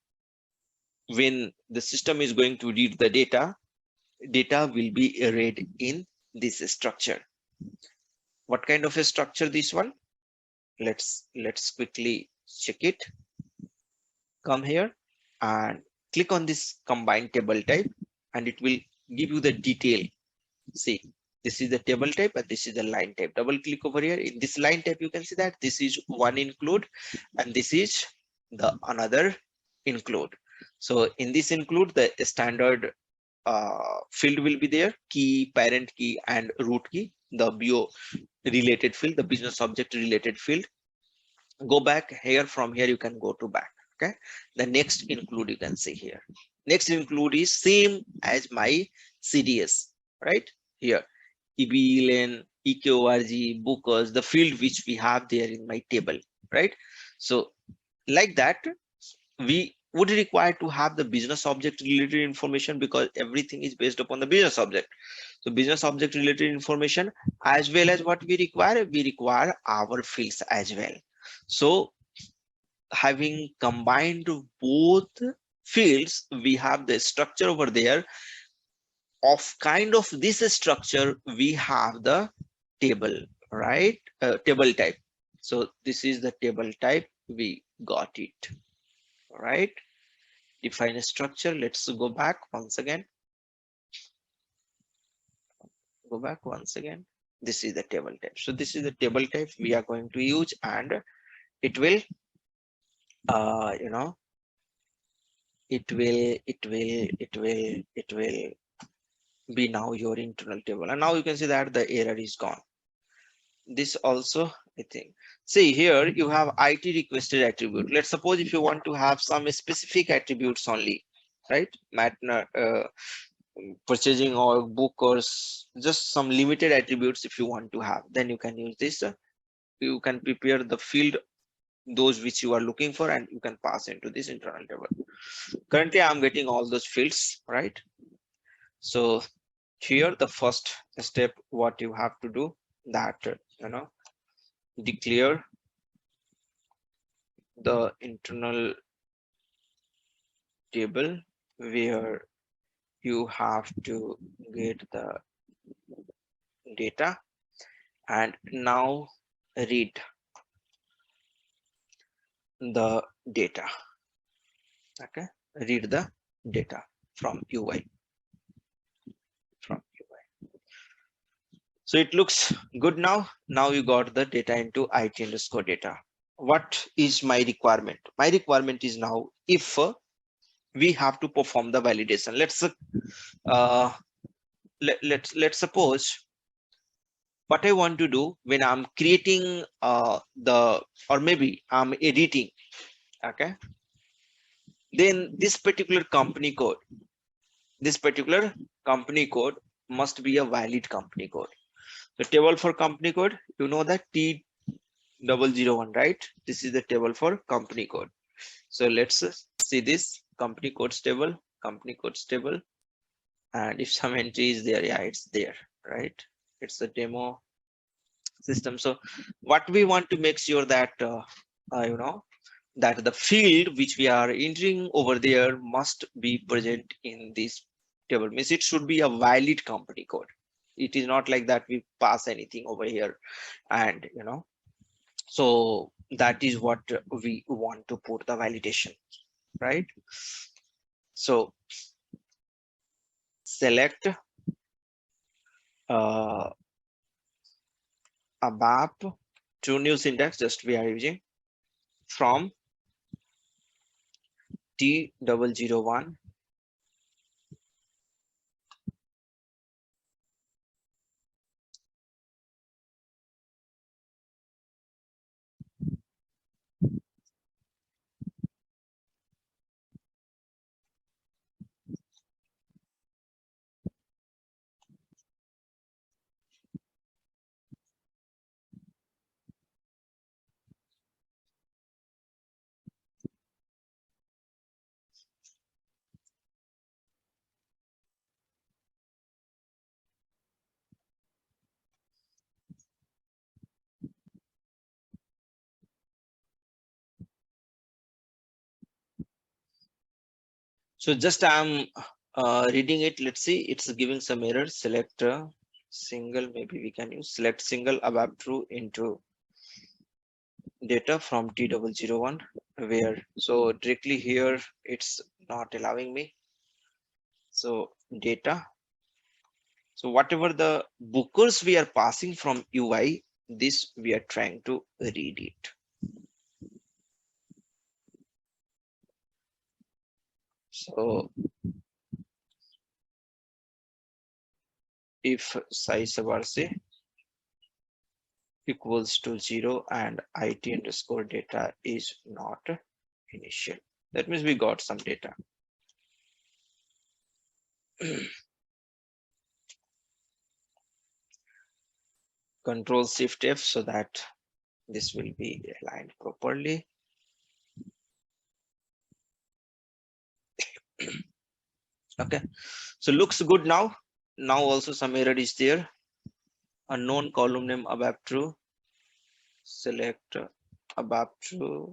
when the system is going to read the data will be read in this structure. What kind of a structure this one? Let's quickly check it. Come here and click on this combined table type, and it will give you the detail. See, this is the table type and this is the line type. Double click over here. In this line type, you can see that this is one include and this is the another include. So in this include, the standard field will be there: key, parent key, and root key. The BO related field, the business object related field. Go back here. From here you can go to back. Okay, the next include you can see here. Next include is same as my CDS, right? Here EBLN, EKORG, bookers, the field which we have there in my table, right? So like that, we would require to have the business object related information, because everything is based upon the business object. So business object related information, as well as what we require our fields as well. So having combined both fields, we have the structure over there. Of kind of this structure, we have the table, right? Table type. So this is the table type, we got it. All right, define a structure. Let's go back once again. Go back once again. This is the table type. So this is the table type we are going to use, and it will you know, it will be now your internal table. And now you can see that the error is gone. This also, I think, see here you have IT requested attribute. Let's suppose if you want to have some specific attributes only, right? Purchasing or book, or just some limited attributes if you want to have, then you can use this. You can prepare the field those which you are looking for, and you can pass into this internal table. Currently I'm getting all those fields, right? So Here the first step what you have to do, that declare the internal table where you have to get the data, and now read the data. Okay, read the data from UI. So it looks good now. Now you got the data into IT underscore data. What is my requirement? My requirement is now if we have to perform the validation. Let's suppose what I want to do when I'm creating or maybe I'm editing. Okay, then this particular company code must be a valid company code. The table for company code, you know that T001, right? This is the table for company code. So let's see this company codes table, and if some entry is there, yeah, it's there, right? It's a demo system. So what we want to make sure that that the field which we are entering over there must be present in this table. Means it should be a valid company code. It is not like that we pass anything over here, and so that is what we want to put the validation, right? So select ABAP to new syntax, just we are using from T001 So just I'm reading it. Let's see, it's giving some error. Select single, maybe we can use select single ABAP true into data from T001 where, so directly here it's not allowing me. So data, so whatever the bookers we are passing from UI, this we are trying to read it. So if size say equals to 0 and IT underscore data is not initial, that means we got some data. Control Shift F so that this will be aligned properly. Okay, so looks good now. Now also some error is there. Unknown column name ABAP true. Select ABAP true.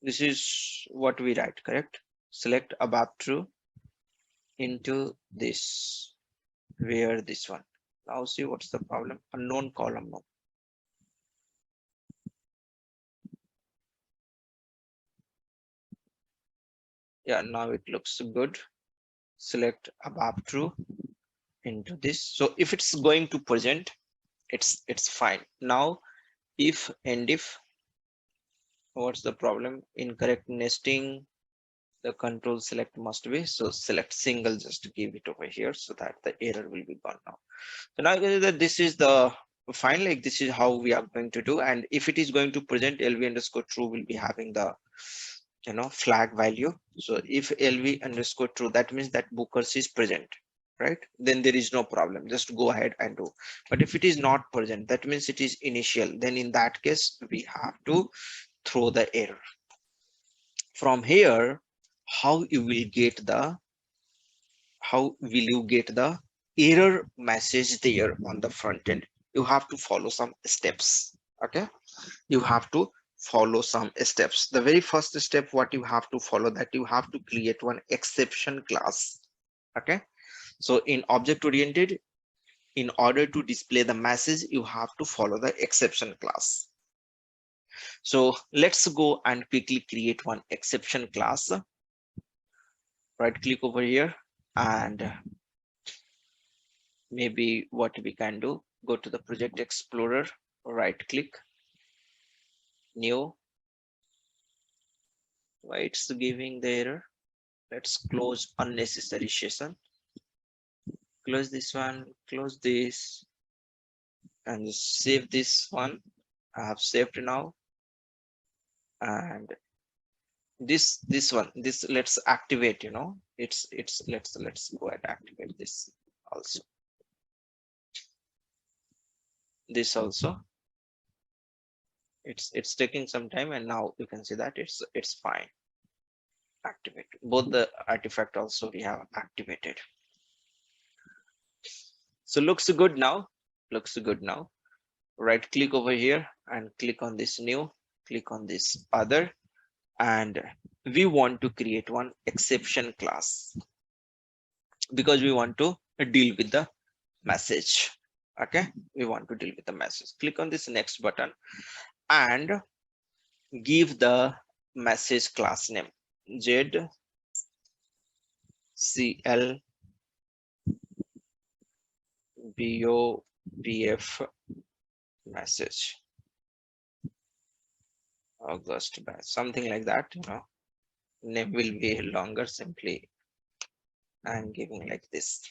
This is what we write, correct? Select ABAP true into this, where this one. Now see what's the problem. Unknown column now. Yeah, now it looks good. Select ABAP true into this. So if it's going to present, it's fine. Now if and if, what's the problem? Incorrect nesting, the control select must be, so select single, just to give it over here so that the error will be gone now. So now that this is the fine, like this is how we are going to do. And if it is going to present, lv underscore true will be having the flag value. So if lv underscore true, that means that bookers is present, right? Then there is no problem, just go ahead and do. But if it is not present, that means it is initial, then in that case we have to throw the error. From here, how you will get the how will you get the error message there on the front end? You have to follow some steps. Okay, you have to follow some steps. The very first step what you have to follow, that you have to create one exception class. Okay, so in object oriented, in order to display the message, you have to follow the exception class. So let's go and quickly create one exception class. Right click over here, and maybe what we can do, go to the project explorer, right click, new. Why it's giving the error? Let's close unnecessary session, close this one, close this, and save this one. I have saved now, and this one, this let's activate, it's let's go and activate this also, this also. It's taking some time, and now you can see that it's fine. Activate both the artifact also we have activated. So looks good now, looks good now. Right click over here and click on this new, click on this other, and we want to create one exception class because we want to deal with the message. Okay, we want to deal with the message. Click on this next button and give the message class name ZCL BOPF message August batch, something like that. Name will be longer. Simply I'm giving like this.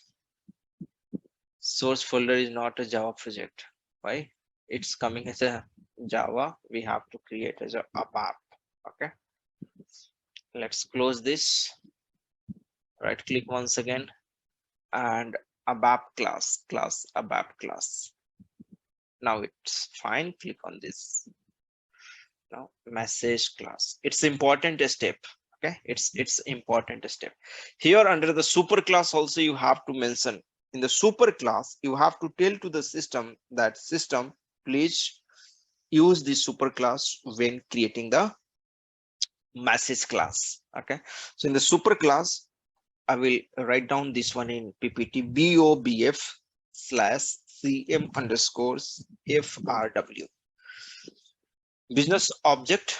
Source folder is not a Java project. Why? It's coming as a Java. We have to create as a app. Okay. Let's close this. Right click once again and ABAP class, ABAP class. Now it's fine. Click on this. Now message class. It's important step. Okay, it's important step. Here under the super class also you have to mention. In the super class, you have to tell to the system that system, please use this super class when creating the message class. Okay, so in the super class, I will write down this one in PPT, BOBF/CM_FRW. Business object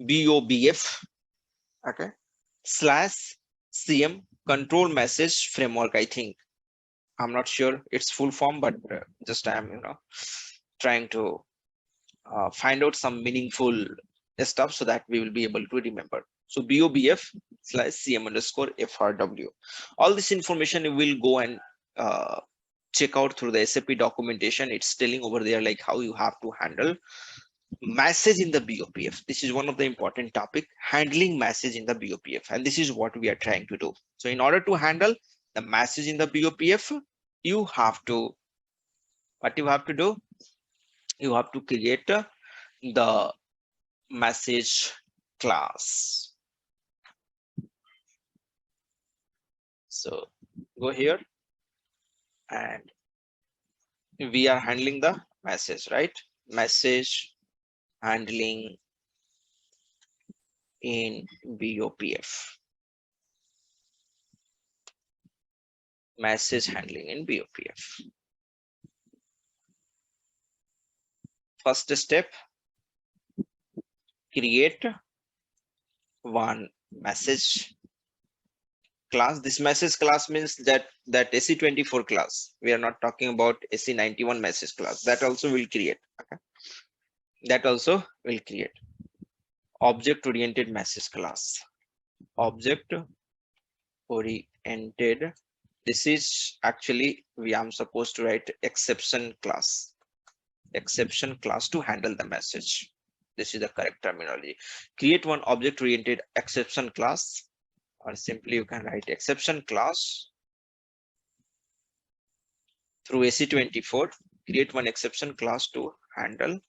BOBF, okay, /CM control message framework. I think I'm not sure its full form, but just I am trying to find out some meaningful stuff so that we will be able to remember. So BOBF/CM_FRW. All this information you will go and check out through the SAP documentation. It's telling over there like how you have to handle message in the BOPF. This is one of the important topic, handling message in the BOPF, and this is what we are trying to do. So in order to handle the message in the BOPF, you have to, what you have to do, you have to create the message class. So go here, and we are handling the message, right? Message handling in BOPF. Message handling in BOPF. First step, create one message class. This message class means that SE24 class. We are not talking about SE91 message class. That also will create. Okay, that also will create. Object oriented message class. Object oriented. This is actually I'm supposed to write exception class. Exception class to handle the message. This is the correct terminology. Create one object oriented exception class, or simply you can write exception class through SE24. Create one exception class to handle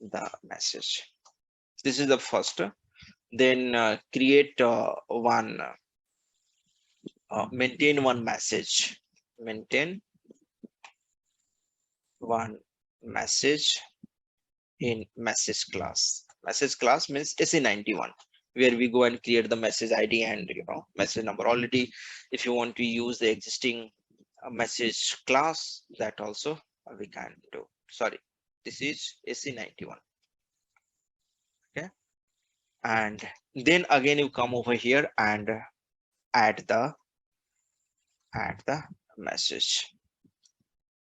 the message. This is the first. Then create one maintain one message, maintain one message in message class. Message class means SE91, where we go and create the message ID and message number. Already, if you want to use the existing message class, that also we can do. Sorry, this is SE91. Okay, and then again you come over here and add the message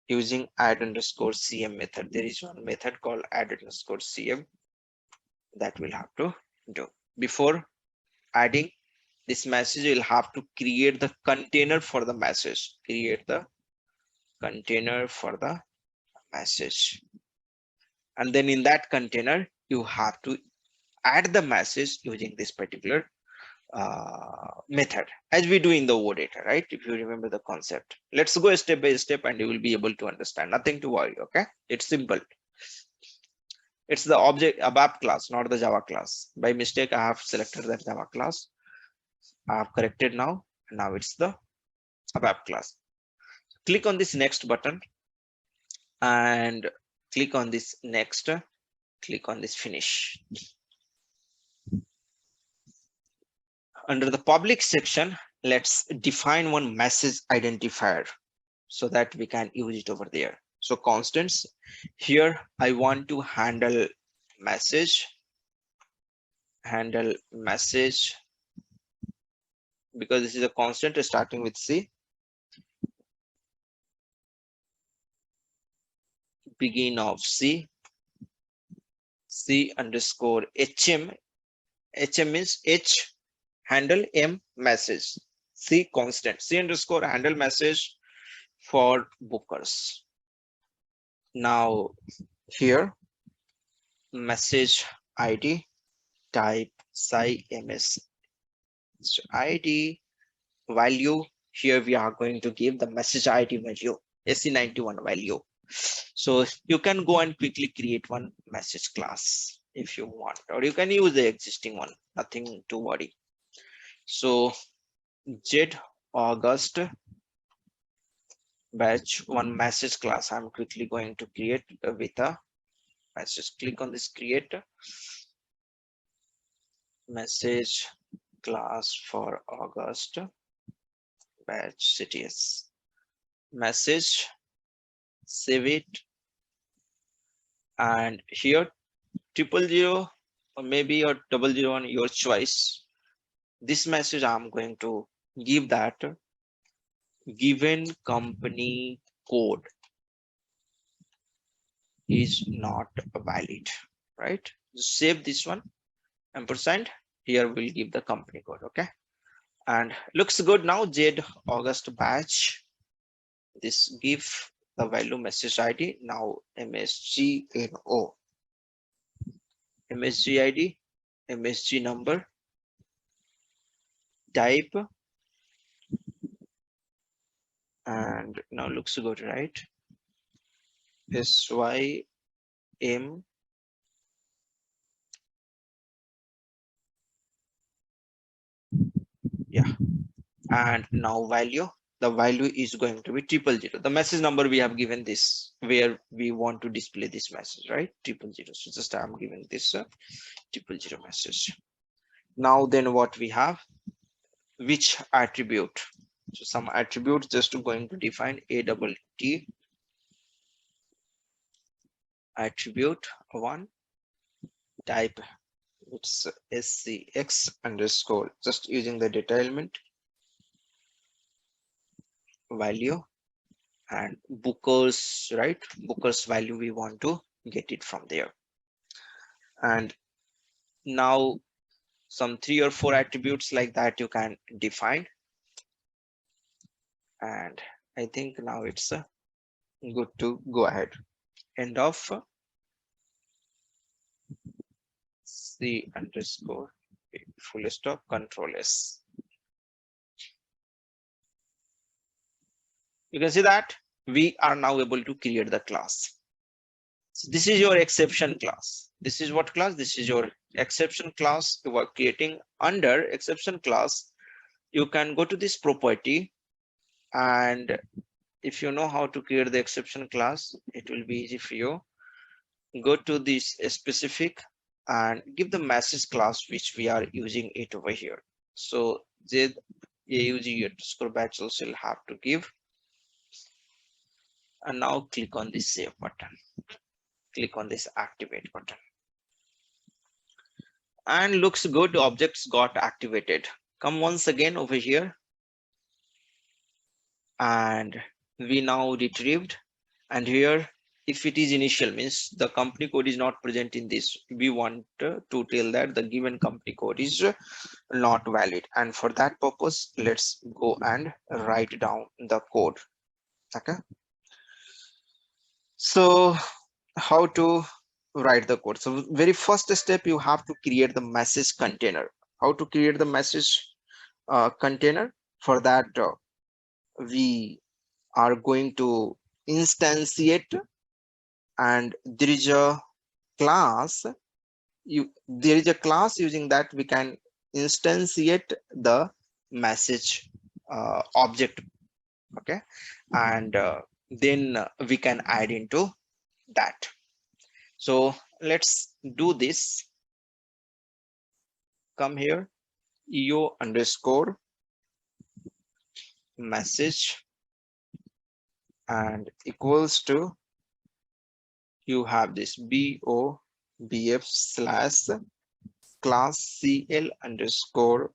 using add_cm method. There is one method called add_cm that we'll have to do. Before adding this message, you'll have to create the container for the message. Create the container for the message. And then in that container, you have to add the message using this particular method, as we do in the OData, right? If you remember the concept, let's go step by step and you will be able to understand. Nothing to worry. Okay, it's simple. It's the object ABAP class, not the Java class. By mistake, I have selected that Java class. I have corrected now. Now it's the ABAP class. Click on this next button and click on this next. Click on this finish. Under the public section, let's define one message identifier so that we can use it over there. So constants here, I want to handle message because this is a constant starting with C, begin of C underscore HM. HM means H handle, M message, C constant, C underscore handle message for bookers. Now here message ID type psi ms. So ID value, here we are going to give the message ID value, SE91 value. So you can go and quickly create one message class if you want, or you can use the existing one, nothing to worry. So Z August batch one message class I'm quickly going to create with a message. Click on this create message class for August batch CTS message, save it, and here 000 or maybe or 001, your choice. This message I'm going to give that given company code is not valid, right? Just save this one, ampersand, here we'll give the company code. Okay, and looks good now. Z August batch, this give the value message ID. Now MSGNO, MSG ID, MSG number, type, and now looks good, right? SYM yeah, and now value, the value is going to be 000. The message number we have given this where we want to display this message, right? 000. So just I'm giving this 000 message. Now then what we have, which attribute? So some attributes just going to define ATT attribute one, type it's SCX underscore, just using the data element value, and bookers, right? Bookers value we want to get it from there. And now some 3 or 4 attributes like that you can define, and I think now it's good to go ahead. End of C underscore full stop control S. You can see that we are now able to create the class. So this is your exception class. This is what class? This is your exception class. You are creating under exception class. you can go to this property, and if you know how to create the exception class, it will be easy for you. Go to this specific and give the message class which we are using it over here. So the AUG underscore batch also will have to give, and now click on this save button, click on this activate button, and looks good, objects got activated. Come once again over here, and we now retrieved, and here if it is initial means the company code is not present in this, we want to tell that the given company code is not valid, and for that purpose let's go and write down the code. Okay, so how to write the code? So very first step, you have to create the message container. How to create the message container? For that we are going to instantiate, and there is a class, there is a class, using that we can instantiate the message object. Okay, and then we can add into that. So let's do this. Come here, eo underscore message, and equals to, you have this bobf slash class cl underscore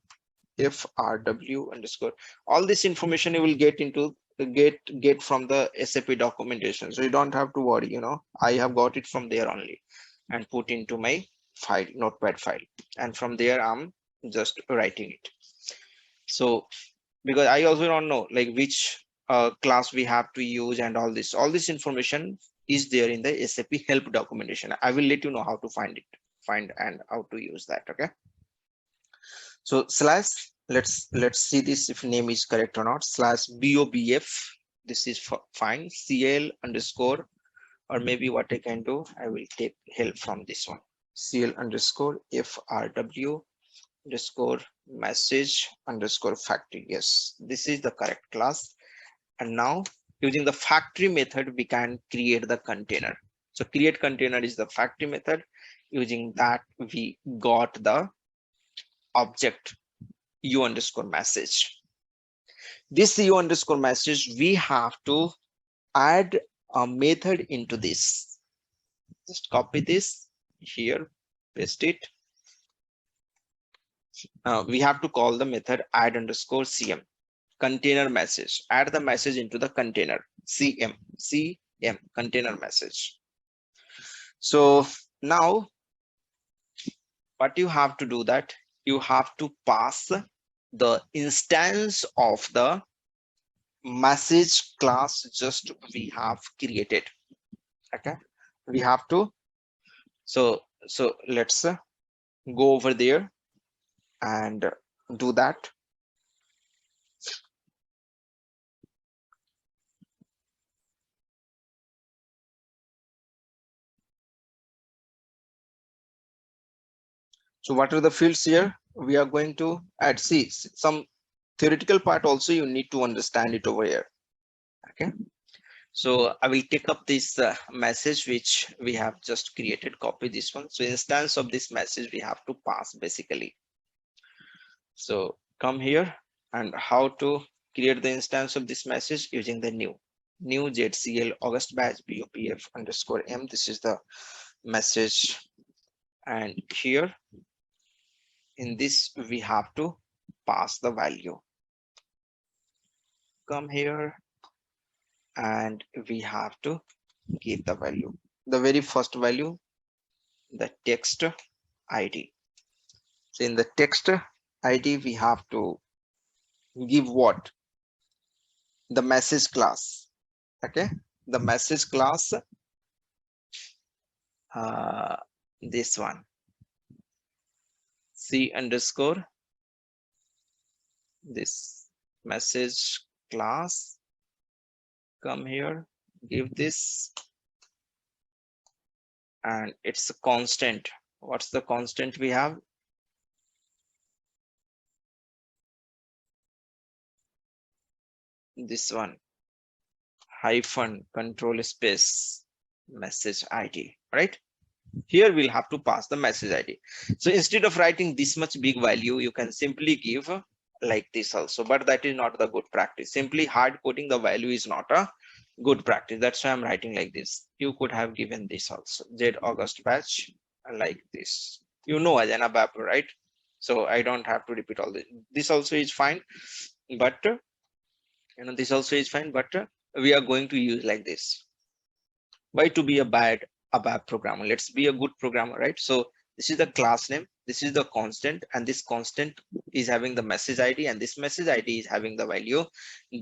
frw underscore. All this information you will get into get from the SAP documentation, so you don't have to worry, you know, I have got it from there only and put into my file, notepad file, and from there I'm just writing it. So because I also don't know like which class we have to use, and all this information is there in the SAP help documentation. I will let you know how to find it, find and how to use that. Okay, so slash, let's see this if name is correct or not, slash bobf, this is fine, cl underscore, or maybe what I can do, I will take help from this one, cl underscore frw underscore message underscore factory. Yes, this is the correct class. And now using the factory method we can create the container. So create container is the factory method. Using that we got the object u underscore message. This u underscore message, we have to add a method into this. Just copy this here, paste it. We have to call the method add underscore cm container message. Add the message into the container cm container message. So now what you have to do, that you have to pass the instance of the message class just we have created. Okay, we have to, so let's go over there and do that. So what are the fields here we are going to add? See, some theoretical part also you need to understand it over here. Okay, so I will take up this message which we have just created, copy this one. So instance of this message we have to pass basically. So come here, and how to create the instance of this message, using the new zcl august batch bopf underscore m. This is the message, and here in this we have to pass the value. Come here, and we have to give the value, the very first value, the text ID. So in the text ID we have to give what? The message class. Okay, the message class, this one, c underscore this message class. Come here, give this, and it's a constant. What's the constant we have? this one, hyphen control space message ID, right? Here we'll have to pass the message ID. So instead of writing this much big value, you can simply give like this also, but that is not the good practice. Simply hard coding the value is not a good practice. That's why I'm writing like this. You could have given this also, Z August batch, like this, you know, as an ABAP, right? So I don't have to repeat all this. This also is fine, but this also is fine, but we are going to use like this. Why to be a bad programmer? Let's be a good programmer, right? So this is the class name, this is the constant, and this constant is having the message ID, and this message ID is having the value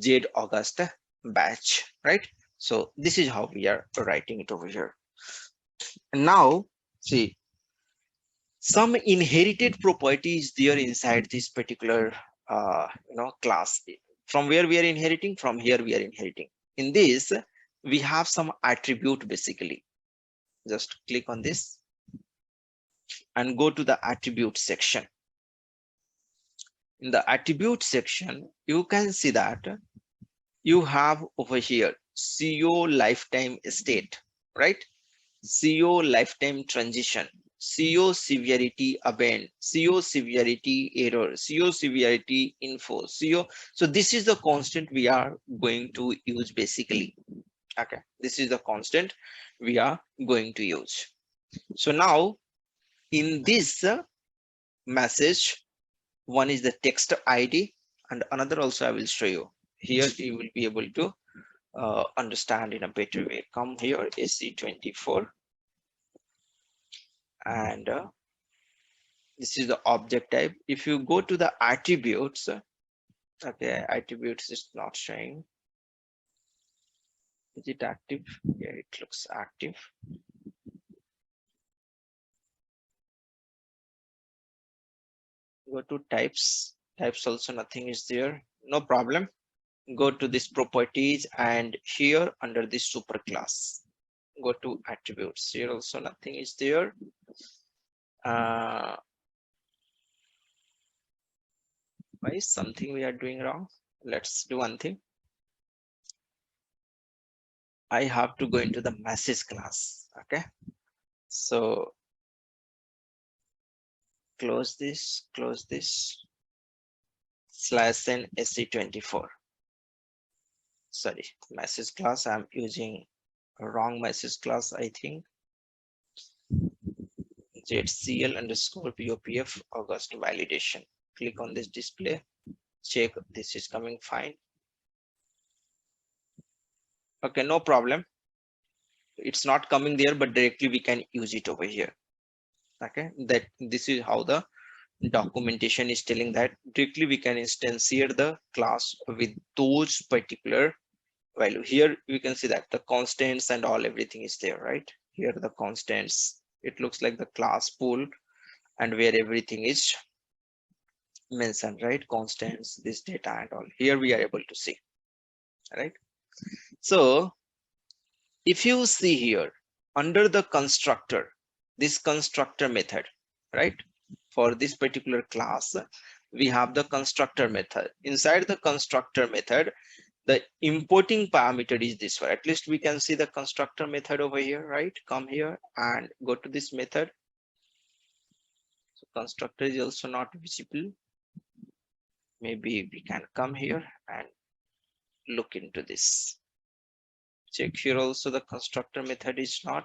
Z August batch, right? So this is how we are writing it over here. And now see, some inherited properties there inside this particular class. From where we are inheriting? From here we are inheriting. In this we have some attribute. Basically, just click on this and go to the attribute section. In the attribute section, you can see that you have over here CO lifetime state, right? CO lifetime transition, CO severity event, CO severity error, CO severity info, CO. So this is the constant we are going to use basically. Okay, this is the constant we are going to use. So now in this message, one is the text ID and another also I will show you. Here you will be able to understand in a better way. Come here, SC24, and this is the object type. If you go to the attributes, okay, attributes is not showing. Is it active? Yeah, it looks active. Go to types. Types also nothing is there. No problem. Go to this properties, and here under this superclass, go to attributes. Here also nothing is there. Why is something we are doing wrong? Let's do one thing. I have to go into the message class. Okay, so close this /n SC24. Sorry, message class. I'm using a wrong message class, I think. ZCL underscore POPF August validation. Click on this display, check this is coming fine. Okay, no problem. It's not coming there, but directly we can use it over here. Okay, that this is how the documentation is telling that directly we can instantiate the class with those particular value. Here we can see that the constants and all, everything is there, right? Here the constants, it looks like the class pool, and where everything is mentioned, right? Constants, this data and all, here we are able to see, right? So if you see here under the constructor, this constructor method, right? For this particular class, we have the constructor method. Inside the constructor method, the importing parameter is this one. At least we can see the constructor method over here, right? Come here and go to this method. So constructor is also not visible. Maybe we can come here and look into this. Check here also, the constructor method is not.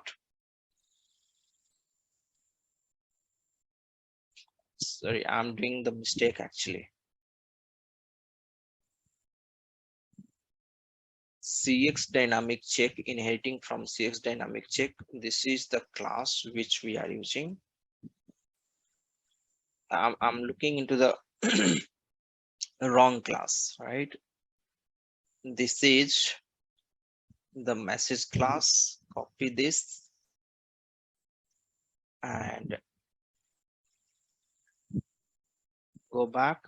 Sorry, I'm doing the mistake actually. CX dynamic check, inheriting from CX dynamic check. This is the class which we are using. I'm looking into the wrong class, right? This is the message class. Copy this and go back.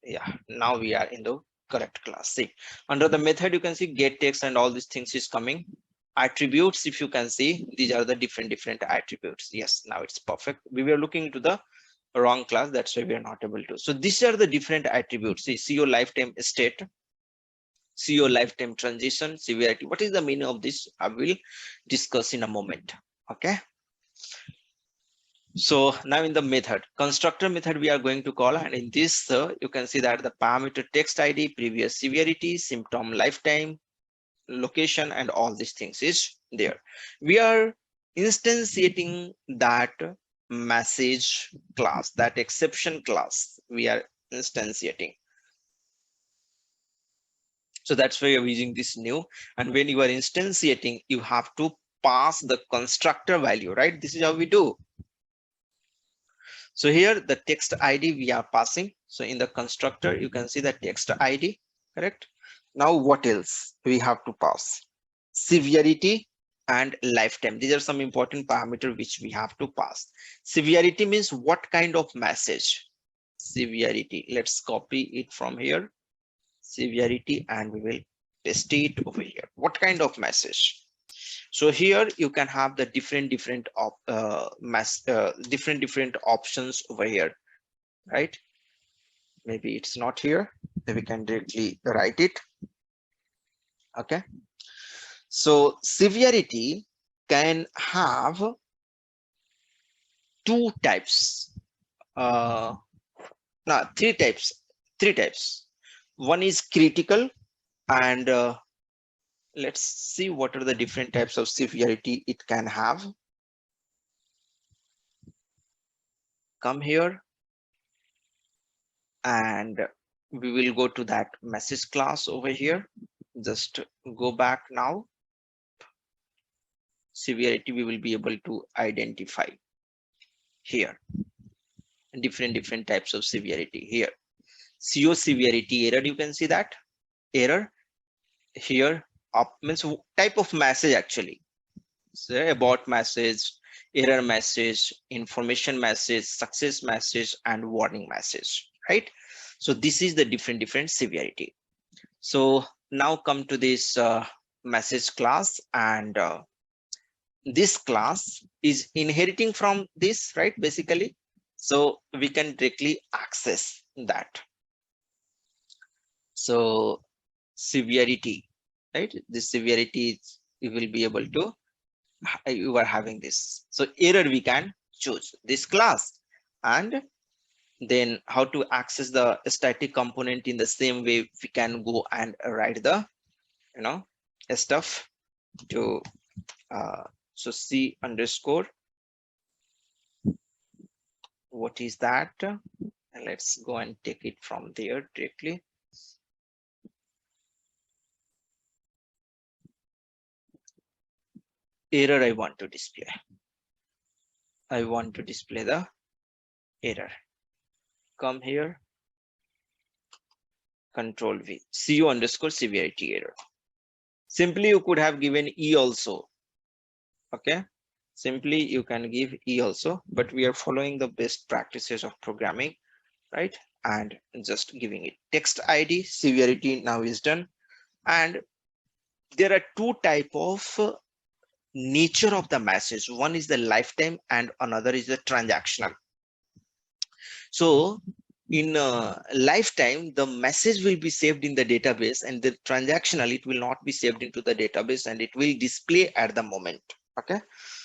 Yeah, now we are in the correct class. See, under the method you can see get text and all these things is coming. Attributes, if you can see, these are the different attributes. Yes, now it's perfect. We were looking into the wrong class, that's why we are not able to. So these are the different attributes. See, CO lifetime state, CO lifetime transition, severity. What is the meaning of this? I will discuss in a moment. Okay. So now in the method, constructor method we are going to call, and in this you can see that the parameter text ID, previous severity, symptom lifetime, location, and all these things is there. We are instantiating that message class, that exception class we are instantiating. So that's why you're using this new, and when you are instantiating, you have to pass the constructor value, right? This is how we do. So here the text ID we are passing. So in the constructor, you can see the text ID, correct? Now what else we have to pass? Severity and lifetime. These are some important parameters which we have to pass. Severity means what kind of message? Severity. Let's copy it from here. Severity, and we will paste it over here. What kind of message? So here you can have the different options over here, right? Maybe it's not here, then we can directly write it. Okay, so severity can have two types, no, three types. One is critical, and let's see what are the different types of severity it can have. Come here, and we will go to that message class over here. Just go back now. Severity we will be able to identify here. Different types of severity here. CO severity error, you can see that error here. Up means type of message actually. So abort message, error message, information message, success message, and warning message, right? So this is the different severity. So now come to this message class, and this class is inheriting from this, right? Basically, so we can directly access that. So severity, right? This severity you will be able to, you are having this. So error we can choose this class, and then how to access the static component in the same way we can go and write the stuff to so C underscore, what is that? And let's go and take it from there directly. Error I want to display. I want to display the error. Come here, control V, CO underscore severity error. Simply you could have given E also. Okay, simply you can give E also, but we are following the best practices of programming, right? And just giving it text ID. Severity now is done, and there are two type of nature of the message. One is the lifetime and another is the transactional. So in lifetime, the message will be saved in the database, and the transactional, it will not be saved into the database, and it will display at the moment. Okay,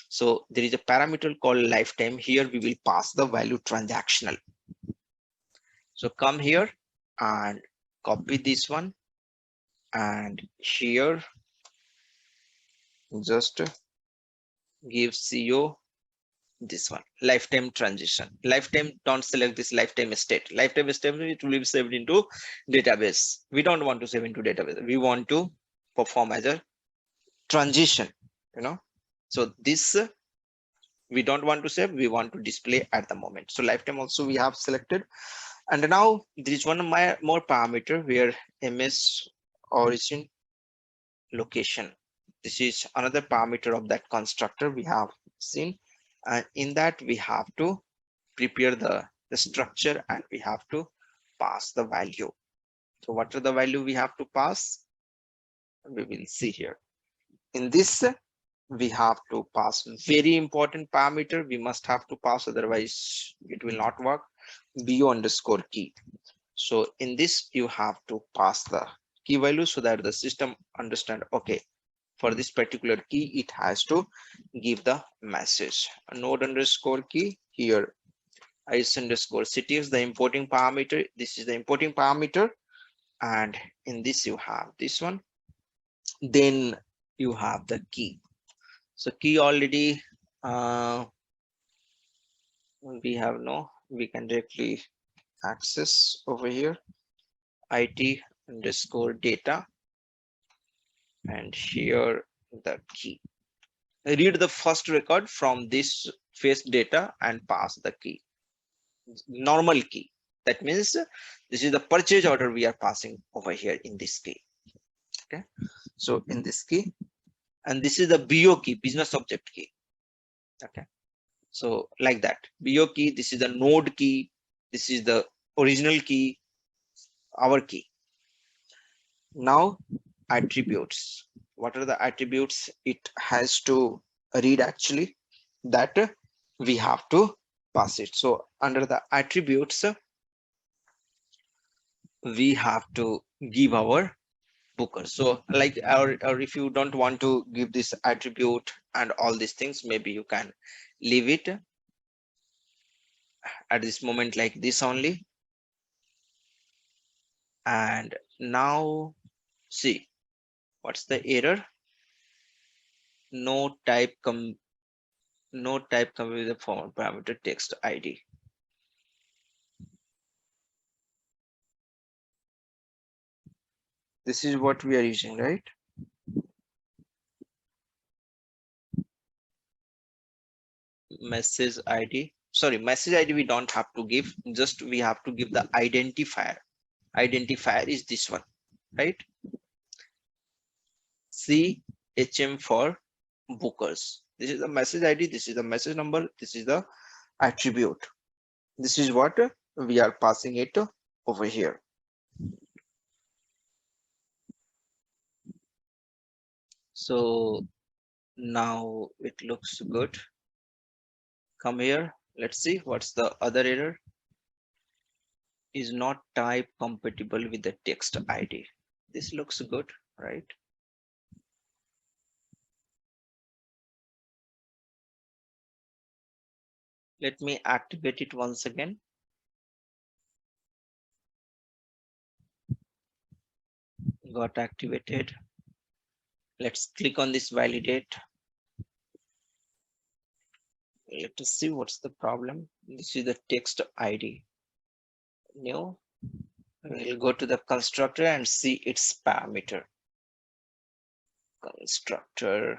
so there is a parameter called lifetime. Here we will pass the value transactional. So come here and copy this one, and here just give CO this one, lifetime transition. Lifetime, don't select this lifetime state. Lifetime state, it will be saved into database. We don't want to save into database. We want to perform as a transition, so this we don't want to save, we want to display at the moment. So lifetime also we have selected, and now there is one more parameter where MS origin location. This is another parameter of that constructor we have seen, and in that we have to prepare the structure, and we have to pass the value. So what are the value we have to pass? We will see here. In this we have to pass very important parameter we must have to pass, otherwise it will not work. BO underscore key. So in this you have to pass the key value so that the system understand, okay, for this particular key it has to give the message. Node underscore key, here is underscore city is the importing parameter, this is the importing parameter, and in this you have this one, then you have the key. So key already we have no, we can directly access over here, it underscore data, and here the key. Read the first record from this face data and pass the key, normal key. That means this is the purchase order we are passing over here in this key. Okay, so in this key, and this is the BO key, business object key. Okay, so like that, BO key, this is the node key, this is the original key, our key. Now attributes, what are the attributes it has to read actually, that we have to pass it. So under the attributes we have to give our booker. So like or if you don't want to give this attribute and all these things, maybe you can leave it at this moment like this only. And now see what's the error, no type come with the format parameter text ID. This is what we are using, right? Message ID, sorry, message ID we don't have to give, just we have to give the identifier. Identifier is this one, right? CHM for bookers. This is the message ID, this is the message number, this is the attribute. This is what we are passing it over here. So now it looks good. Come here, let's see what's the other error. Is not type compatible with the text ID. This looks good, right? Let me activate it once again. Got activated. Let's click on this validate. Let us see what's the problem. This is the text ID. New. We'll go to the constructor and see its parameter. Constructor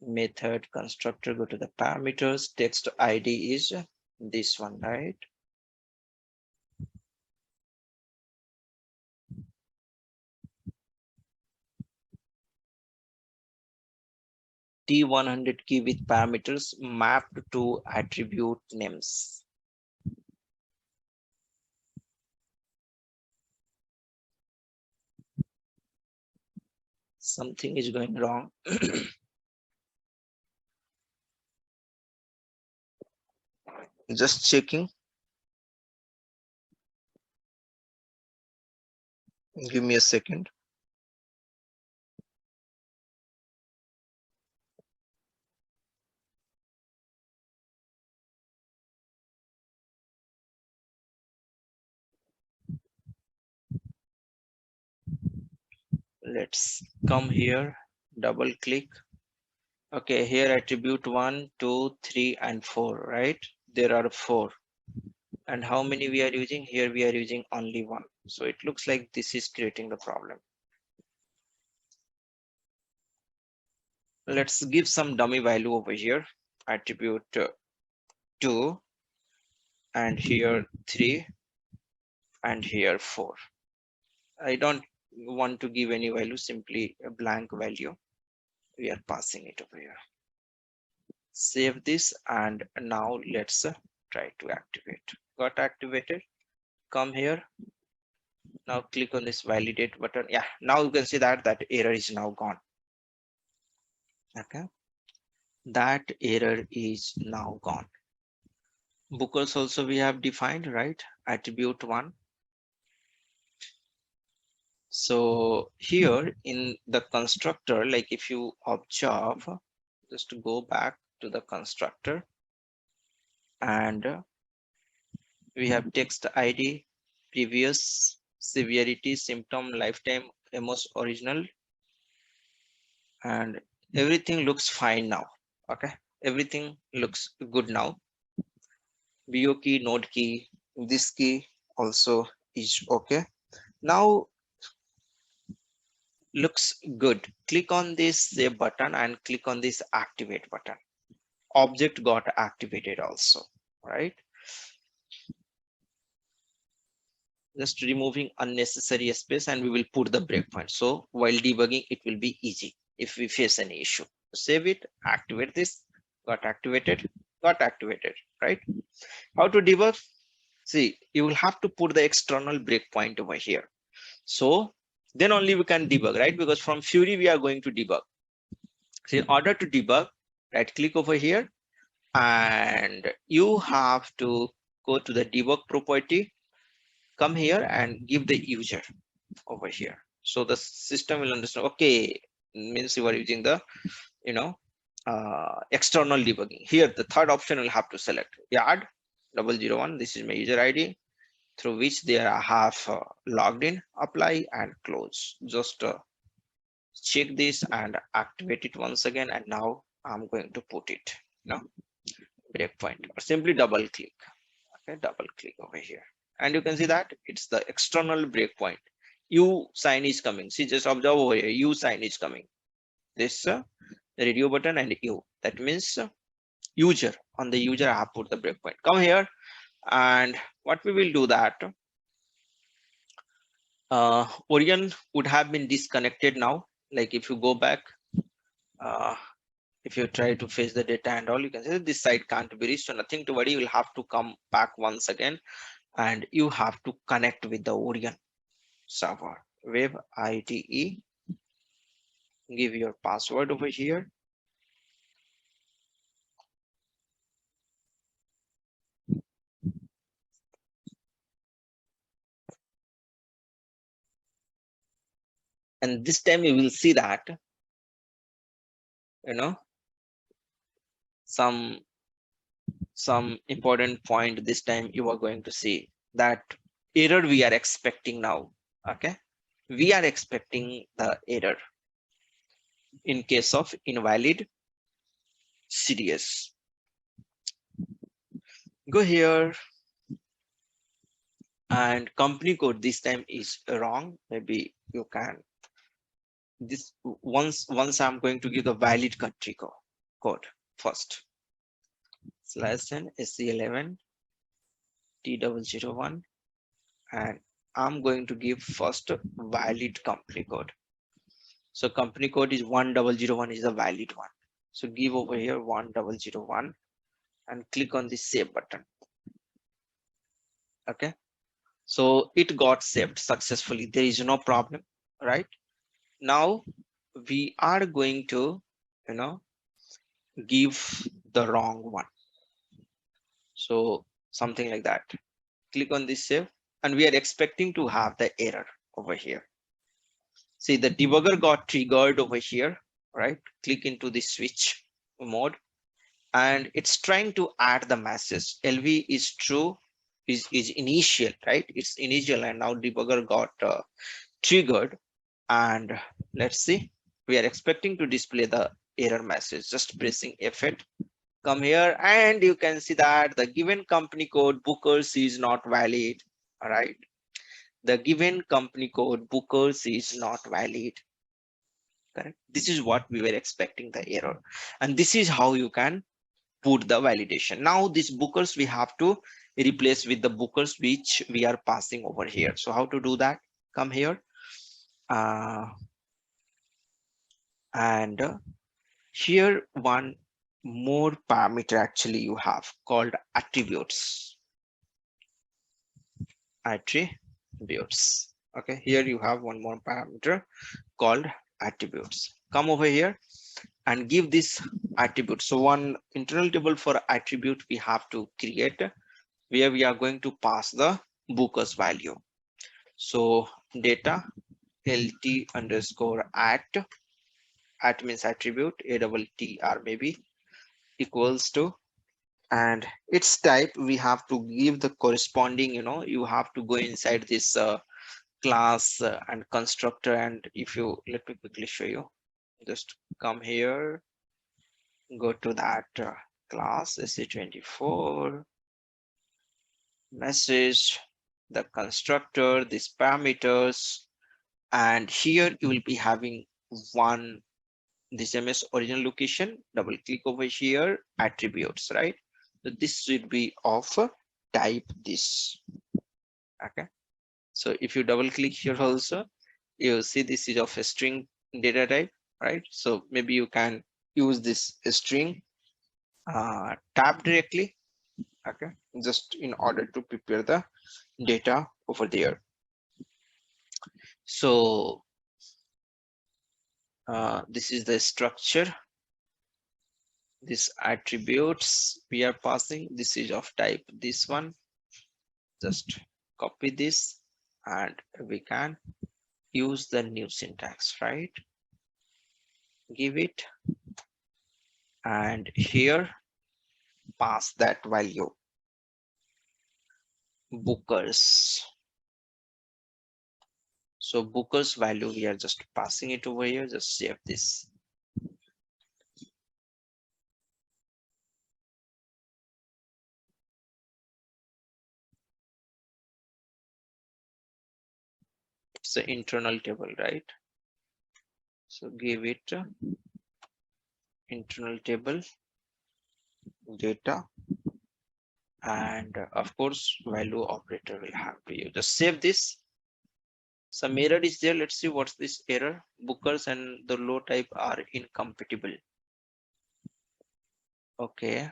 method constructor, go to the parameters, text ID is this one, right? T100 key with parameters mapped to attribute names. Something is going wrong. Just checking. Give me a second. Let's come here, double click. Okay, here attribute 1, 2, 3, and 4, right? There are 4. And how many we are using? Here we are using only 1. So it looks like this is creating the problem. Let's give some dummy value over here. Attribute 2, and here 3, and here 4. I don't want to give any value, simply a blank value. We are passing it over here. Save this, and now let's try to activate. Got activated. Come here. Now click on this validate button. Yeah, now you can see that error is now gone. Okay, that error is now gone. Bookers also we have defined, right? Attribute 1. So here in the constructor, like if you observe, just to go back to the constructor, and we have text ID, previous, severity, symptom, lifetime, MS original, and everything looks fine now. Okay, everything looks good now. BO key, node key, this key also is okay. Now looks good. Click on this save button and click on this activate button. Object got activated also, right? Just removing unnecessary space, and we will put the breakpoint. So while debugging, it will be easy if we face any issue. Save it, activate this, got activated, right? How to debug? See, you will have to put the external breakpoint over here. So then only we can debug, right? Because from Fiori, we are going to debug. So in order to debug, right click over here, and you have to go to the debug property, come here and give the user over here. So the system will understand, okay, means you are using the, you know, external debugging. Here, the third option will have to select yard 001. This is my user ID through which they have logged in, apply and close. Just check this and activate it once again. And now I'm going to put it, breakpoint, or simply double click. Okay, double click over here, and you can see that it's the external breakpoint. U sign is coming. See, just observe over here. U sign is coming. This radio button and U. That means user. On the user, I have put the breakpoint. Come here, and what we will do that. Orion would have been disconnected now. Like if you go back, if you try to fetch the data and all, you can see this site can't be reached. So nothing to worry. You will have to come back once again, and you have to connect with the Orion server. Web IDE. Give your password over here. And this time you will see that, some important point. This time you are going to see that error we are expecting now. Okay, we are expecting the error in case of invalid CDS. Go here, and company code this time is wrong. Maybe you can this once I'm going to give the valid country code first. /n SC11 T001, and I'm going to give first valid company code. So company code is 1001 is a valid one. So give over here 1001 and click on the save button. Okay, so it got saved successfully. There is no problem, right? Now we are going to, give the wrong one. So something like that. Click on this save, and we are expecting to have the error over here. See, the debugger got triggered over here, right? Click into the switch mode, and it's trying to add the message. LV is true, is initial, right? It's initial, and now debugger got triggered. And let's see, we are expecting to display the error message. Just pressing F8. Come here, and you can see that the given company code Bookers is not valid. All right, the given company code Bookers is not valid. Correct. This is what we were expecting, the error, and this is how you can put the validation. Now this Bookers we have to replace with the Bookers which we are passing over here. So how to do that? Come here, and here one more parameter actually you have called attributes. Okay, here you have one more parameter called attributes. Come over here and give this attribute. So one internal table for attribute we have to create, where we are going to pass the Bookers value. So data lt underscore at means attribute, ATTR maybe, equals to, and its type we have to give the corresponding, you have to go inside this class and constructor. And if you, let me quickly show you, just come here, go to that class SC24 message, the constructor, these parameters, and here you will be having one, this MS original location, double click over here, attributes, right? So this should be of type this. Okay, so if you double click here also, you see this is of a string data type, right? So maybe you can use this string tab directly, okay, just in order to prepare the data over there. So this is the structure, these attributes we are passing, this is of type this one. Just copy this and we can use the new syntax, right? Give it, and here pass that value, bookers. So bookers value we are just passing it over here. Just save this. It's the internal table, right? So give it internal table data, and of course value operator will have to use. Just save this. Some error is there. Let's see what's this error. Bookers and the low type are incompatible. Okay.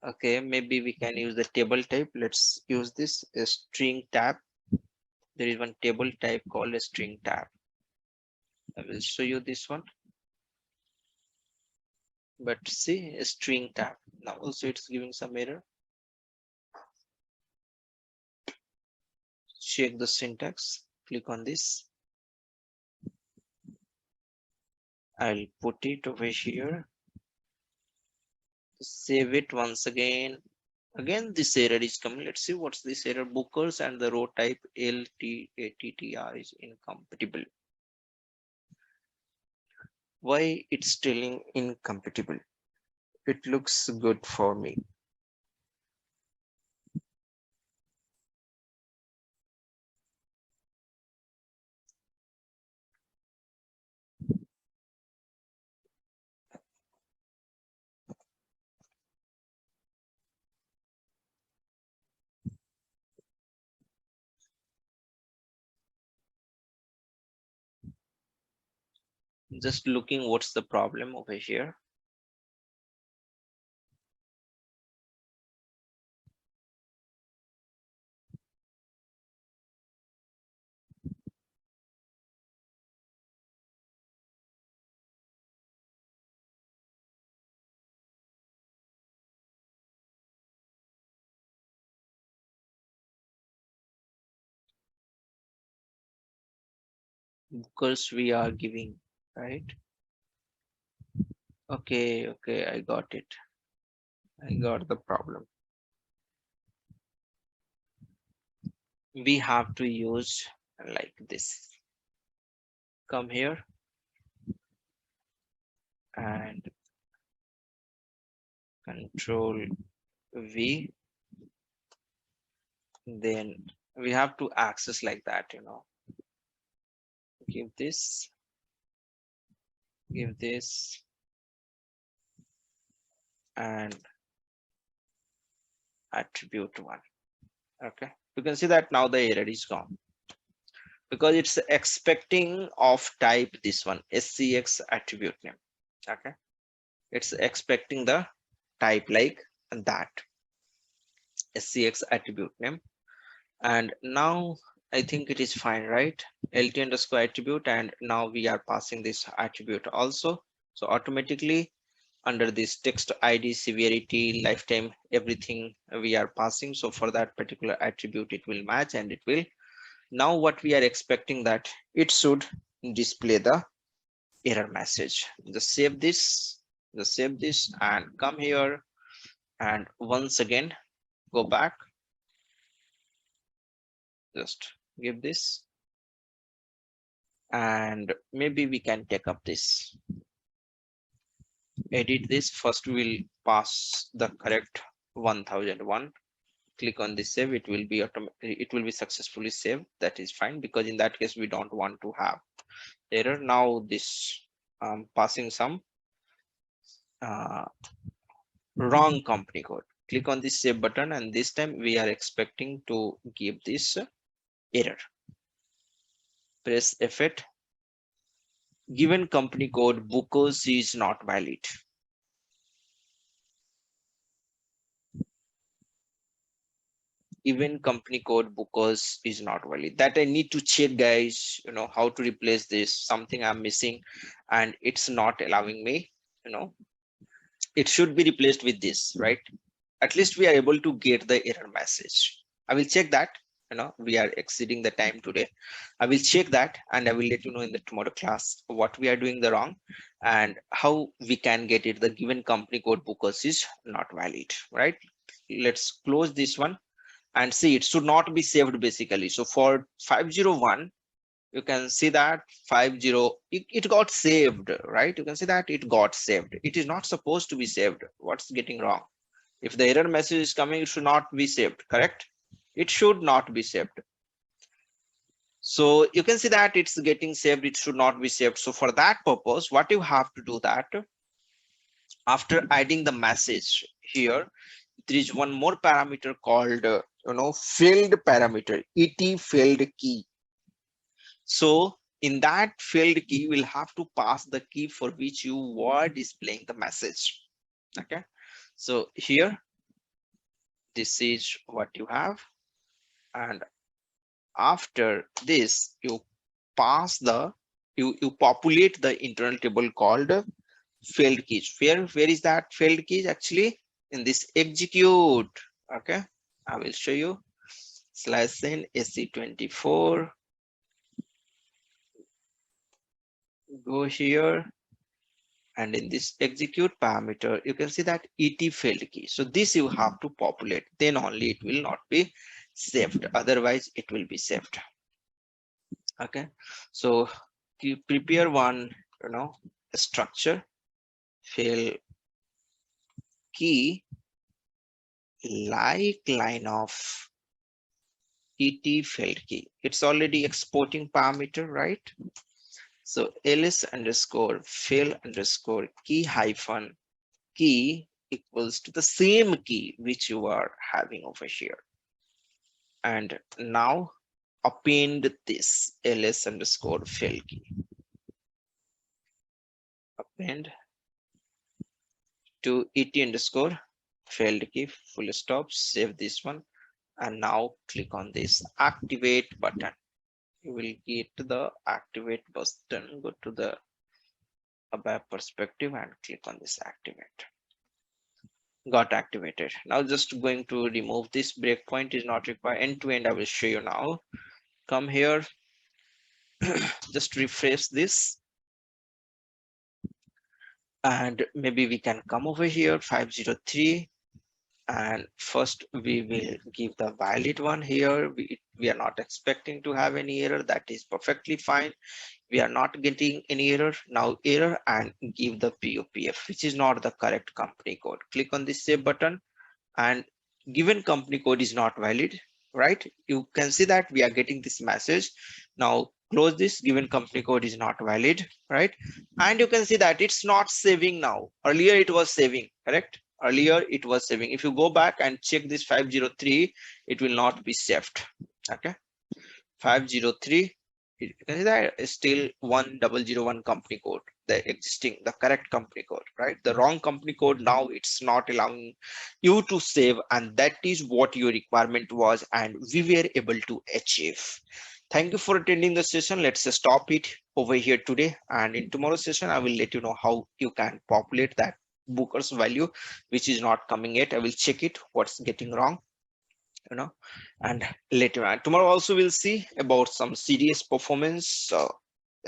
Okay, maybe we can use the table type. Let's use this a string tab. There is one table type called a string tab. I will show you this one. But see, a string tab. Now also it's giving some error. Check the syntax. Click on this. I'll put it over here. Save it once again. Again, this error is coming. Let's see what's this error. Bookers and the row type LTATTR is incompatible. Why it's telling incompatible? It looks good for me. Just looking what's the problem over here. Because we are giving, right? Okay, I got it. I got the problem. We have to use like this. Come here and control V. Then we have to access like that, give this, and attribute one. Okay, you can see that now the error is gone because it's expecting of type this one, SCX attribute name. Okay, it's expecting the type like that, SCX attribute name. And now I think it is fine, right? LT underscore attribute, and now we are passing this attribute also. So automatically under this text ID, severity, lifetime, everything we are passing. So for that particular attribute, it will match and it will Now what we are expecting that it should display the error message. Just save this and come here, and once again go back, just give this, and maybe we can take up this, edit this. First we will pass the correct 1001, click on this save, it will be successfully saved. That is fine, because in that case we don't want to have error. Now this passing some wrong company code, click on this save button, and this time we are expecting to give this error. Press F8, given company code bookers is not valid. Even company code bookers is not valid. That I need to check, guys, how to replace this. Something I'm missing and it's not allowing me, it should be replaced with this, right? At least we are able to get the error message. I will check that. We are exceeding the time today. I will check that and I will let you know in the tomorrow class what we are doing the wrong and how we can get it. The given company code bookers is not valid, right? Let's close this one and see, it should not be saved basically. So for 501, you can see that 50, it got saved, right? You can see that it got saved. It is not supposed to be saved. What's getting wrong? If the error message is coming, it should not be saved, correct? It should not be saved. So you can see that it's getting saved, it should not be saved. So for that purpose, what you have to do that, after adding the message here, there is one more parameter called field parameter, et field key. So in that field key, we'll have to pass the key for which you were displaying the message. Okay, so here this is what you have, and after this you pass the you populate the internal table called field keys. Where is that field keys? Actually in this execute. Okay, I will show you. /n sc24, go here, and in this execute parameter you can see that et field key. So this you have to populate, then only it will not be saved, otherwise it will be saved. Okay, so you prepare one structure, field key like line of et field key. It's already exporting parameter, right? So ls underscore fill underscore key hyphen key equals to the same key which you are having over here. And now append this ls underscore fill key. Append to et underscore field key, full stop, save this one. And now click on this activate button. You will get the activate button, go to the above perspective and click on this activate. Got activated. Now just going to remove this breakpoint, is not required. End to end I will show you now. Come here, just refresh this, and maybe we can come over here 503, and first we will give the valid one here. We are not expecting to have any error. That is perfectly fine. We are not getting any error. Now error, and give the POPF, which is not the correct company code. Click on this save button, and given company code is not valid, right? You can see that we are getting this message. Now close this, given company code is not valid, right? And you can see that it's not saving now. Earlier it was saving, correct? Earlier it was saving. If you go back and check this 503, it will not be saved. Okay, 503, you can see that is still 1001 company code, the correct company code, right? The wrong company code, now it's not allowing you to save, and that is what your requirement was, and we were able to achieve. Thank you for attending the session. Let's stop it over here today, and in tomorrow's session I will let you know how you can populate that booker's value which is not coming yet. I will check it, what's getting wrong, And later on tomorrow also we'll see about some CDS performance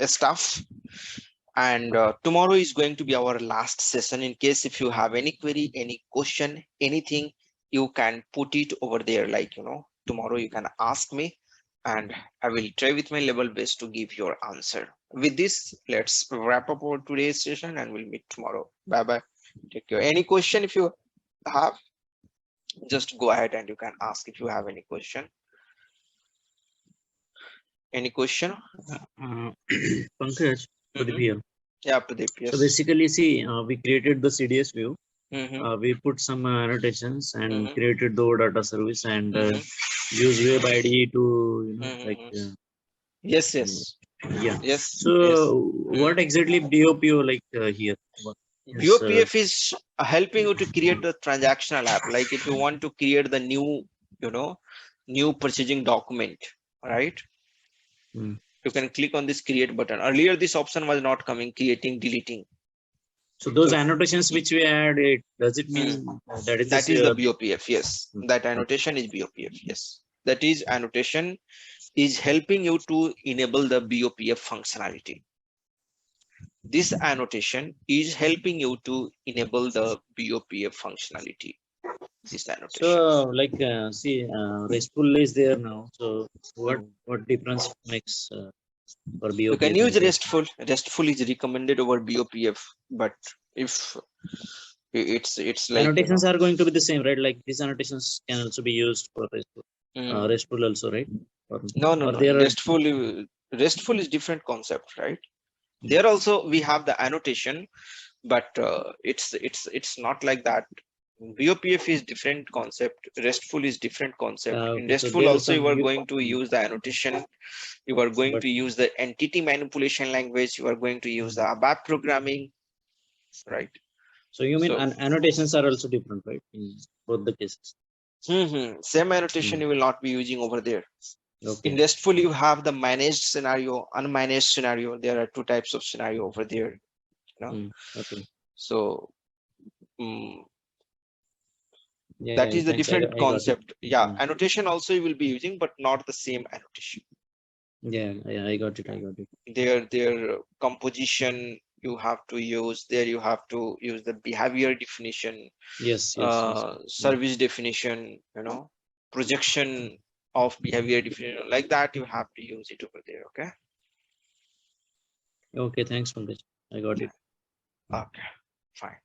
stuff. And tomorrow is going to be our last session. In case if you have any query, any question, anything, you can put it over there. Like, tomorrow you can ask me and I will try with my level best to give your answer. With this, let's wrap up our today's session and we'll meet tomorrow. Bye bye. Take care. Any question if you have, just go ahead and you can ask if you have any question. Any question? Pankaj, Pradeep here. Yeah, Pradeep. Yes. So basically, see, we created the CDS view. We put some annotations and created the data service and use web ID to, like. Yes, yes. Yeah. Yes. So Yes. what exactly BOPO like here? BOPF is helping you to create the transactional app. Like if you want to create the new, new purchasing document, right? You can click on this create button. Earlier, this option was not coming, creating, deleting. So those annotations which we add, does it mean that is the BOPF? Yes, that annotation is BOPF. Yes, that is annotation is helping you to enable the BOPF functionality. This annotation is helping you to enable the BOPF functionality. This annotation. So like see, RESTful is there now. So what difference makes for BOPF? You can use RESTful. RESTful is recommended over BOPF, but if it's like annotations are going to be the same, right? Like these annotations can also be used for RESTful, RESTful also, right? No. RESTful is different concept, right? There also we have the annotation, but it's not like that. BOPF is different concept. RESTful is different concept. In RESTful also you are going to use the annotation. You are going to use the entity manipulation language. You are going to use the ABAP programming, right? So you mean annotations are also different, right? In both the cases. Same annotation you will not be using over there. In RESTful, you have the managed scenario, unmanaged scenario. There are two types of scenario over there. So that is the different concept. Yeah, annotation also you will be using, but not the same annotation. Yeah, I got it. Their composition you have to use. There you have to use the behavior definition. Yes. Service definition. Projection of behavior definition, like that you have to use it over there. Okay, thanks, Pankaj. I got it. Okay, fine.